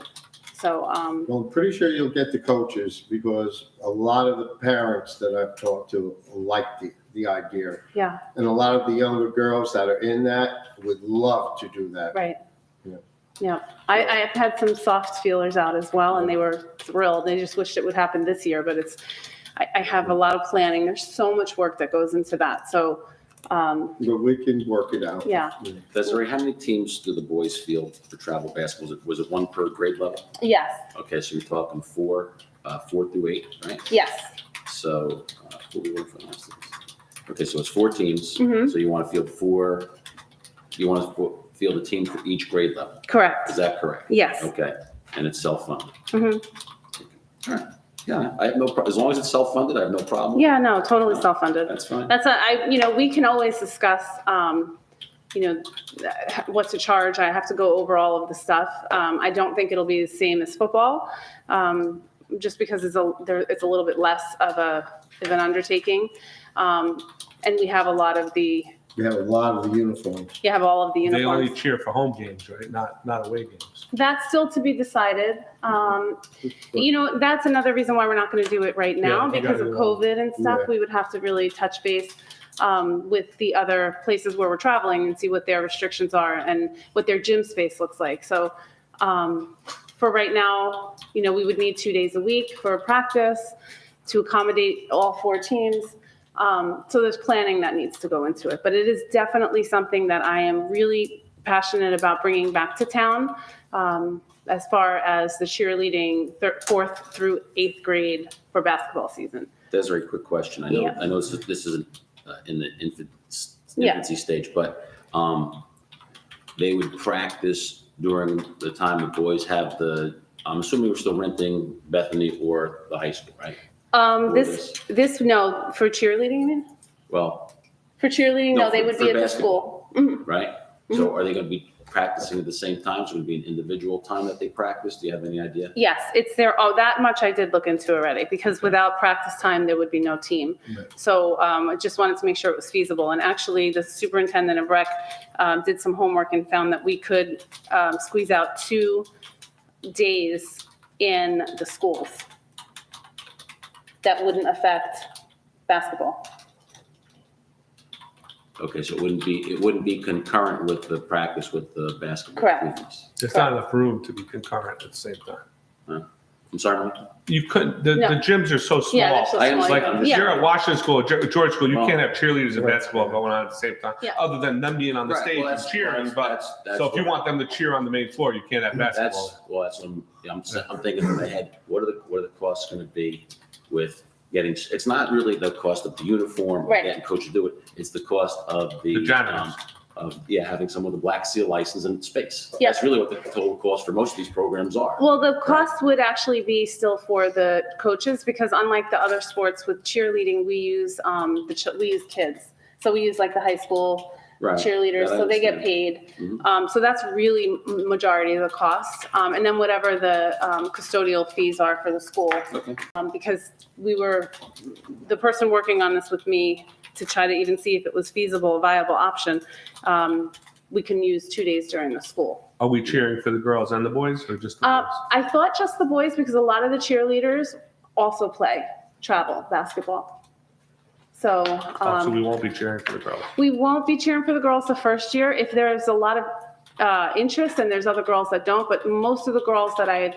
So, Well, I'm pretty sure you'll get the coaches because a lot of the parents that I've talked to like the idea. yeah, And a lot of the younger girls that are in that would love to do that. right. Yeah. Yeah, I have had some soft feelers out as well, and they were thrilled. They just wished it would happen this year, but I have a lot of planning. There's so much work that goes into that. So, But we can work it out. yeah, Desiree, how many teams do the boys field for travel basketball? Was it one per grade level? yes, Okay, so you're talking 4 through 8, right? yes, So, what we work for last year. Okay, so it's 4 teams. Mhm. So you want to field 4, you want to field a team for each grade level. correct. Is that correct? Yes. Okay, and it's self-funded. Mhm. All right. Yeah, I have no, as long as it's self-funded, I have no problem. Yeah, no, totally self-funded. That's fine. We can always discuss, what to charge. I have to go over all of the stuff. I don't think it'll be the same as football, just because it's a little bit less of an undertaking. And we have a lot of the, You have a lot of the uniforms. you have all of the They only uniforms. cheer for home games, right? Not away games. That's still to be decided. That's another reason why we're not going to do it right now, Yeah, you because of gotta, COVID and stuff. yeah. We would have to really touch base with the other places where we're traveling and see what their restrictions are and what their gym space looks like. So for right now, we would need 2 days a week for practice to accommodate all 4 teams. So there's planning that needs to go into it, but it is definitely something that I am really passionate about bringing back to town, as far as the cheerleading 4th through 8th grade for basketball season. Desiree, quick question. I Yeah. know this isn't in the Yeah. infancy stage, but they would practice during the time the boys have I'm assuming we're still renting Bethany or the high school, right? No, for cheerleading, you mean? Well, For cheerleading, No, no, they for- would for be at the basketball. school. Mhm. right? So are they going to be practicing at the same time? So it would be an individual time that they practice? Do you have any idea? Yes, it's there. Oh, that much I did look into already, because without practice time, there would be no team. Right. So I just wanted to make sure it was feasible. And actually, the superintendent of rec did some homework and found that we could squeeze out 2 days in the schools that wouldn't affect basketball. Okay, so it wouldn't be concurrent with the practice with the basketball Correct. teams. There's not enough room to be concurrent at the same time. I'm sorry, Mike? You couldn't, the No. gyms are so small. Yeah, they're so I small. understand. Like, if Yeah. you're at Washington School, George School, you Well, can't have cheerleaders and right. basketball going on at the same time, Yeah. other than them being on the Right, stage well, and that's- cheering, well, but, that's so if you what- want them to cheer on the main floor, you can't have basketball. That's what I'm thinking in my head. What are the costs going to be with getting? It's not really the cost of the uniform or Right. getting coach to do it. It's the cost of The janitors. having someone with a Black Seal license and space. Yeah. That's really what the total cost for most of these programs are. Well, the cost would actually be still for the coaches, because unlike the other sports with cheerleading, we use we use kids. So we use like the high school Right. cheerleaders, That I so they get understand. paid. Mhm. So that's really majority of the cost. And then whatever the custodial fees are for the school. Okay. Because the person working on this with me to try to even see if it was feasible, a viable option, we can use 2 days during the school. Are we cheering for the girls and the boys, or just the boys? I thought just the boys, because a lot of the cheerleaders also play travel basketball. So, So we won't be cheering for the girls. we won't be cheering for the girls the first year. If there's a lot of interest, and there's other girls that don't, but most of the girls that I had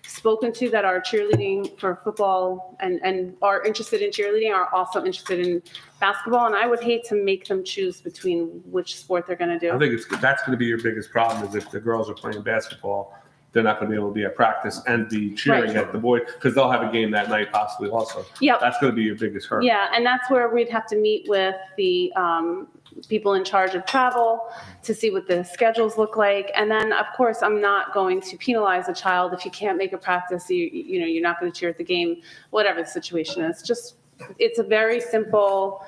spoken to that are cheerleading for football and are interested in cheerleading are also interested in basketball. And I would hate to make them choose between which sport they're going to I do. think that's going to be your biggest problem, is if the girls are playing basketball, they're not going to be able to be at practice and be cheering Right. at the boys, because they'll have a game that night possibly also. Yep. That's going to be your biggest hurt. Yeah, and that's where we'd have to meet with the people in charge of travel to see what the schedules look like. And then, of course, I'm not going to penalize a child if you can't make a practice, you're not going to cheer at the game, whatever the situation is. It's a very simple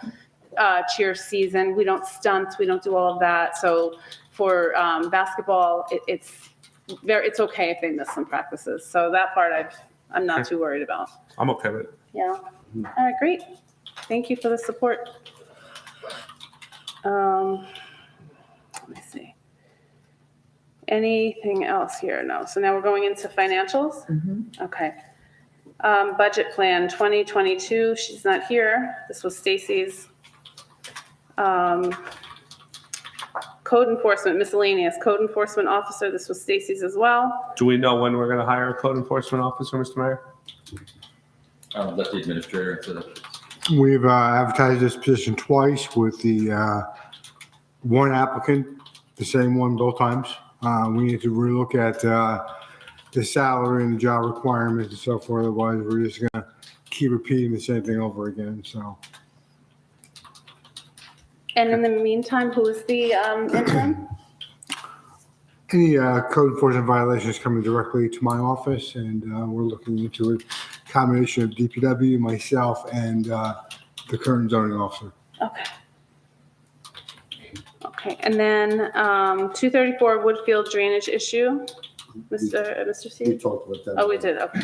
cheer season. We don't stunt, we don't do all of that. So for basketball, it's okay if they miss some practices. So that part I'm not too worried about. I'm okay with it. Yeah. All right, great. Thank you for the support. Let me see. Anything else here? No. So now we're going into financials? Okay. Budget plan 2022, she's not here. This was Stacy's. Code enforcement, miscellaneous code enforcement officer, this was Stacy's as well. Do we know when we're going to hire a code enforcement officer, Mr. Mayor? Let the administrator answer that. We've advertised this position twice with the one applicant, the same one both times. We need to relook at the salary and the job requirements and so forth. Otherwise, we're just going to keep repeating the same thing over again. So And in the meantime, who is the intern? any code enforcement violations coming directly to my office, and we're looking into a combination of DPW, myself, and the current zoning officer. Okay. Okay, and then 234 Woodfield drainage issue, Mr. We C? talked about that. Oh, we did, okay.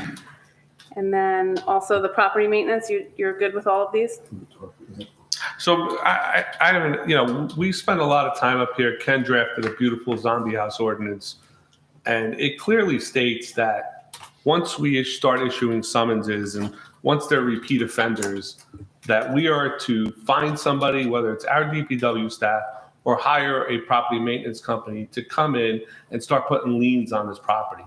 And then also the property maintenance, you're good with all of these? So I haven't, we spend a lot of time up here. Ken drafted a beautiful zombie house ordinance. And it clearly states that once we start issuing summonses and once they're repeat offenders, that we are to find somebody, whether it's our DPW staff or hire a property maintenance company to come in and start putting liens on this property.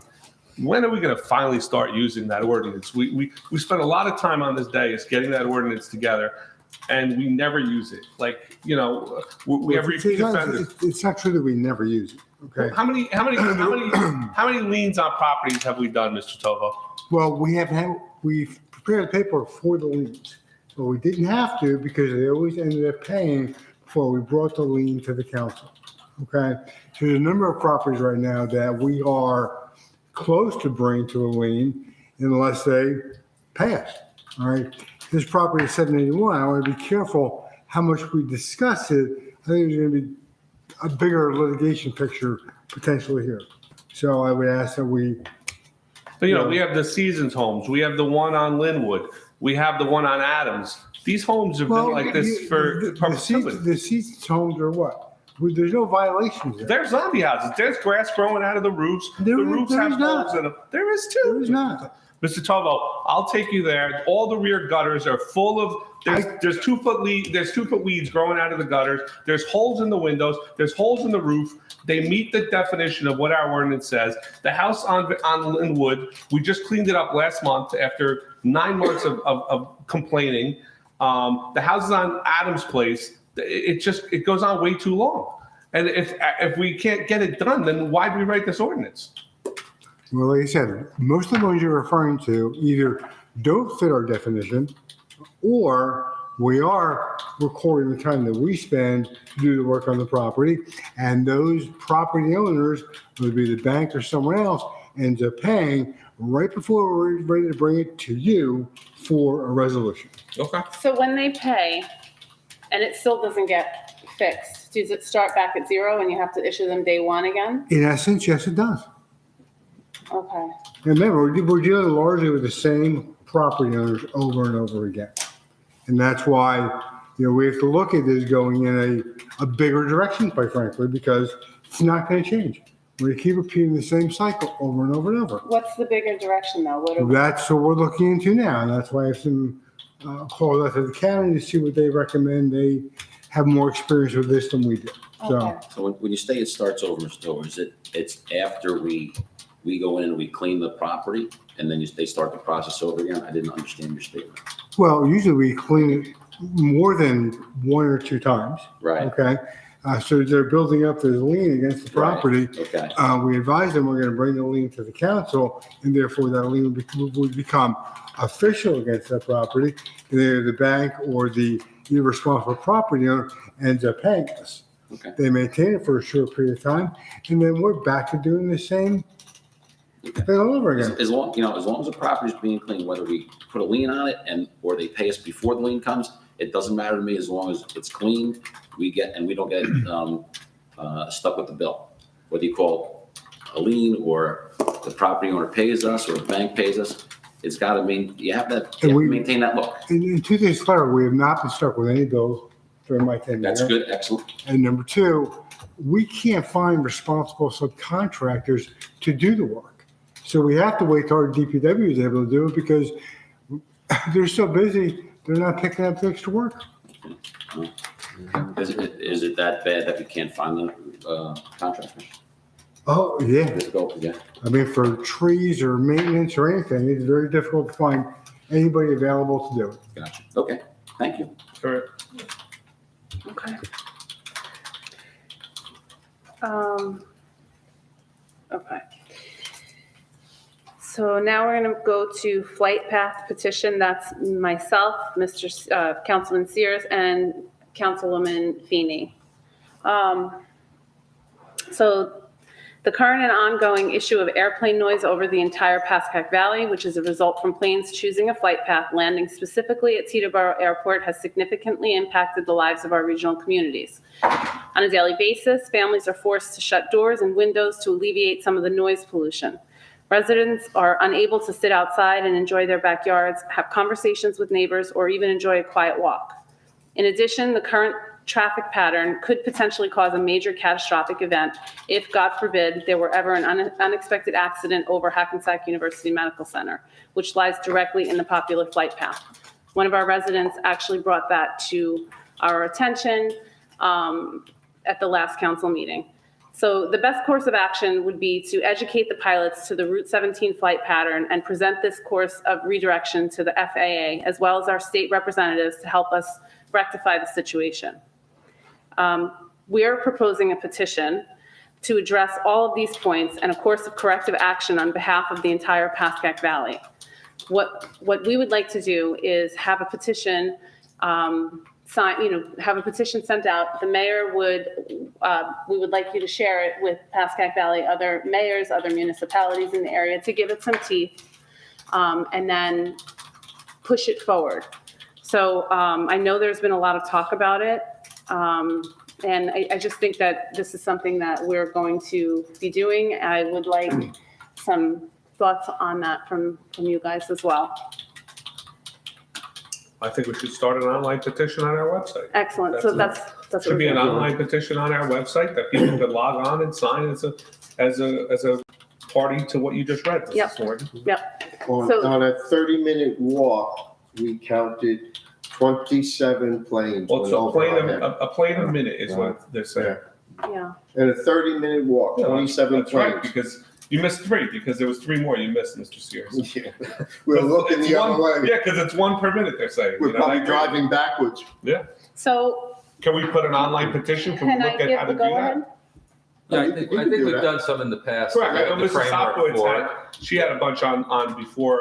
When are we going to finally start using that ordinance? We spent a lot of time on this day is getting that ordinance together, and we never use it. Like, we have repeat offenders. It's not true that we never use it, okay? How many liens on properties have we done, Mr. Tovo? Well, we've prepared the paperwork for the liens, but we didn't have to because they always ended up paying before we brought the lien to the council, okay? So there's a number of properties right now that we are close to bringing to a lien unless they pay us, all right? This property is 781. I want to be careful how much we discuss it. I think there's going to be a bigger litigation picture potentially here. So I would ask that we. But, we have the Seasons homes. We have the one on Linwood. We have the one on Adams. These homes have been like this for perpetuity. The Seasons homes are what? There's no violations there. There's zombie houses. There's grass growing out of the roofs. There The is- roofs there have is not. holes in them. There is too. There is not. Mr. Tovo, I'll take you there. All the rear gutters are full of, there's 2 foot weeds growing out of the gutters. There's holes in the windows. There's holes in the roof. They meet the definition of what our ordinance says. The house on Linwood, we just cleaned it up last month after 9 months of complaining. The houses on Adams Place, it goes on way too long. And if we can't get it done, then why do we write this ordinance? Well, like I said, most of the ones you're referring to either don't fit our definition or we are recording the time that we spend to do the work on the property. And those property owners, whether it be the bank or someone else, ends up paying right before we're ready to bring it to you for a resolution. Okay. So when they pay and it still doesn't get fixed, does it start back at zero and you have to issue them day one again? In essence, yes, it does. Okay. And remember, we're dealing largely with the same property owners over and over again. And that's why, we have to look at this going in a bigger direction, quite frankly, because it's not going to change. We're going to keep repeating the same cycle over and over and over. What's the bigger direction though? That's what we're looking into now. And that's why I have some calls out to the county to see what they recommend. They have more experience with this than we do. Okay. So when you say it starts over, Mr. Tover, it's after we go in and we clean the property and then they start the process over again? I didn't understand your statement. Well, usually we clean it more than 1 or 2 times. Right. Okay. So they're building up this lien against the property. Okay. We advise them we're going to bring the lien to the council, and therefore that lien would become official against that property. And either the bank or the irresponsible property owner ends up paying us. Okay. They maintain it for a short period of time, and then we're back to doing the same thing all over again. As long as the property's being cleaned, whether we put a lien on it or they pay us before the lien comes, it doesn't matter to me as long as it's cleaned. We don't get stuck with the bill. Whether you call a lien or the property owner pays us or the bank pays us, it's got to mean, you have to And we- maintain that look. And to this clear, we have not been stuck with any bills during my tenure. That's good, excellent. And number two, we can't find responsible subcontractors to do the work. So we have to wait till our DPW is able to do it because they're so busy, they're not picking up the extra work. Is it that bad that we can't find the contractors? Oh, yeah. Difficult, yeah. I mean, for trees or maintenance or anything, it's very difficult to find anybody available to do it. Gotcha. Okay, thank you. All right. Okay. Okay. So now we're going to go to flight path petition. That's myself, Councilman Sears, and Councilwoman Feeney. So the current and ongoing issue of airplane noise over the entire Pascack Valley, which is a result from planes choosing a flight path landing specifically at Teterboro Airport, has significantly impacted the lives of our regional communities. On a daily basis, families are forced to shut doors and windows to alleviate some of the noise pollution. Residents are unable to sit outside and enjoy their backyards, have conversations with neighbors, or even enjoy a quiet walk. In addition, the current traffic pattern could potentially cause a major catastrophic event if, God forbid, there were ever an unexpected accident over Hackensack University Medical Center, which lies directly in the popular flight path. One of our residents actually brought that to our attention at the last council meeting. So the best course of action would be to educate the pilots to the Route 17 flight pattern and present this course of redirection to the FAA, as well as our state representatives, to help us rectify the situation. We are proposing a petition to address all of these points and a course of corrective action on behalf of the entire Pascack Valley. What we would like to do is have a petition have a petition sent out. The mayor we would like you to share it with Pascack Valley, other mayors, other municipalities in the area to give it some teeth, and then push it forward. So I know there's been a lot of talk about it, and I just think that this is something that we're going to be doing. I would like some thoughts on that from you guys as well. I think we should start an online petition on our website. Excellent. So that's Should be an online petition on our website that people can log on and sign as a party to what you just read. Mrs. Yep. Morgan. So- On a 30-minute walk, we counted 27 planes. Well, went so over our head. a plane a minute is what they're saying. Yeah. In a 30-minute walk, 27 That's right, planes. because you missed 3, because there was 3 more you missed, Mr. Sears. Yeah. We're looking It's the other one- way. Yeah, because it's 1 per minute, they're saying. We're You know, I probably agree. driving backwards. Yeah. So Can we put an online petition? Can we can I look at give how the to do that? go-ahead? Yeah, I You think can do we've that. done some in the past. Correct. I know The Mrs. framework Hopkins for it. she had a bunch on before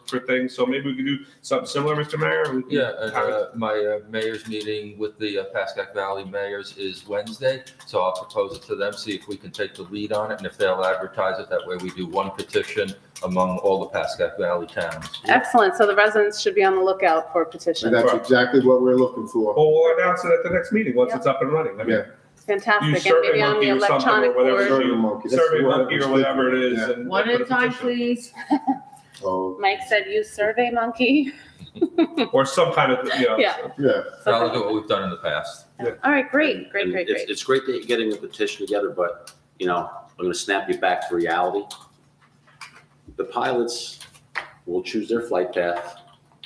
for things, so maybe we could do something similar, Mr. Mayor? We can Yeah, and have it- my mayor's meeting with the Pascack Valley mayors is Wednesday, so I'll propose it to them, see if we can take the lead on it, and if they'll advertise it, that way we do one petition among all the Pascack Valley towns. Excellent. So the residents should be on the lookout for a petition. And that's exactly what we're looking for. Well, we'll announce it at the next meeting, once Yeah. it's up and running. I mean, Yeah. Fantastic. use And maybe on SurveyMonkey the or something, or electronic whatever. board. Survey Monkey. That's Survey what Monkey or whatever it is. Yeah. and One at a put time, petition. please. Oh, Mike said use Survey Monkey. Or some kind of, Yeah. yeah. That'll do what we've done in the past. All right, great. And Great. It's great that you're getting the petition together, but, I'm going to snap you back to reality. The pilots will choose their flight path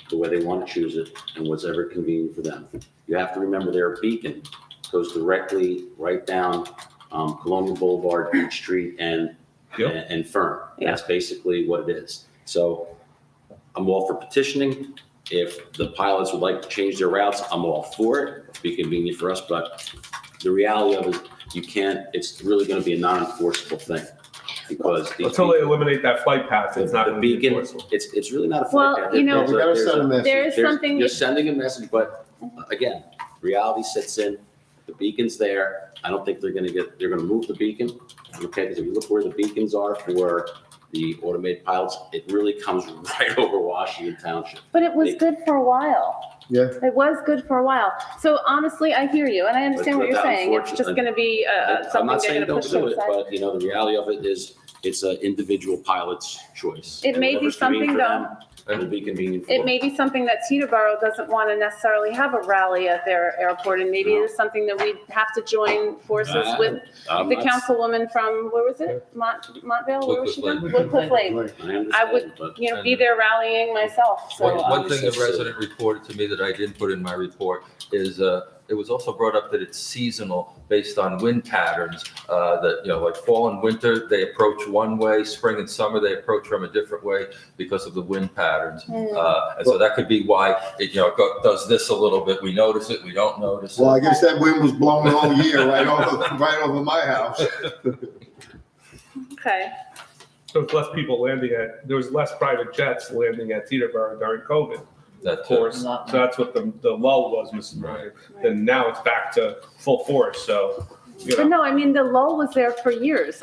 the way they want to choose it and what's ever convenient for them. You have to remember their beacon goes directly right down Colonial Boulevard, Beach Street, and Fern. Yeah. That's basically what it is. So I'm all for petitioning. If the pilots would like to change their routes, I'm all for it. It'll be convenient for us, but the reality of it, it's really going to be a non-enforceable thing. Because these Until they people- eliminate that flight path, it's not the going to be beacon, enforceable. it's really not a Well, flight path. you know- There's We gotta there's send a message. There is something. You're sending a message, but again, reality sets in, the beacon's there. I don't think they're gonna move the beacon, okay? Because if you look where the beacons are for the automated pilots, it really comes right over Washington Township. But it was good for a while. Yeah. It was good for a while. So honestly, I hear you, and I understand what you're saying. It's just going to be I'm something not they're saying going to don't push do to it, the side. but, you know, the reality of it is it's an individual pilot's choice. It may be Whatever's convenient something, for them, It'll be convenient for It them. may be something that Teterboro doesn't want to necessarily have a rally at their airport, and maybe it is something that we'd have to join forces with I'm the not- councilwoman from, where was it? Montvale, where was she from? Woodcliff Woodcliff Lake. I understand, I would, but be there rallying myself, so. One thing a resident reported to me that I didn't put in my report is, it was also brought up that it's seasonal based on wind patterns, that, like fall and winter, they approach one way, spring and summer, they approach from a different way because of the wind patterns. And so that could be why it, does this a little bit. We notice it, we don't notice it. Well, I guess that wind was blowing all year right over my house. Okay, So it's less people there was less private jets landing at Teterboro during COVID, That, of course. So that's what the lull was, Mrs. Ryan. And now it's back to full force, so, but no, I mean, the lull was there for years.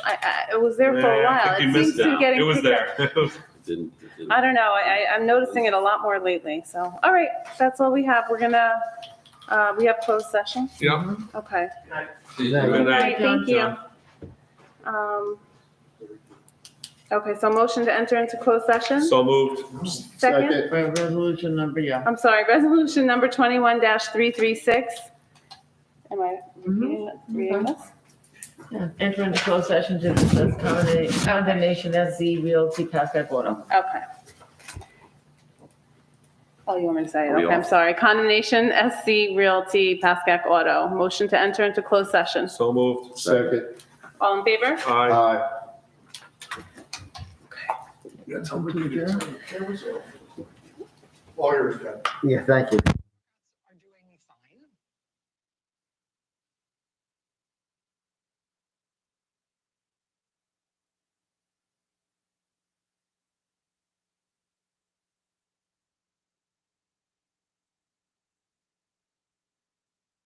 It was there for a Yeah, I while. think It you seems missed to be it. getting It was picked up. there. Didn't- I don't know. I'm noticing it a lot more lately. So, all right, that's all we have. We're gonna, we have closed session. Yeah. Okay. Good All night. right, thank you. Okay, so motion to enter into closed session? So moved. Second? Resolution number, yeah. I'm sorry, resolution number 21-336. Am I reading this? Yeah. Enter into closed session to discuss condemnation SZ Realty Pascack Auto. Okay. Oh, you want me to say it? Are we Okay, I'm off? sorry. Condemnation SC Realty Pascack Auto. Motion to enter into closed session. So moved. Second. All in favor? Aye. Aye. Yeah, thank you.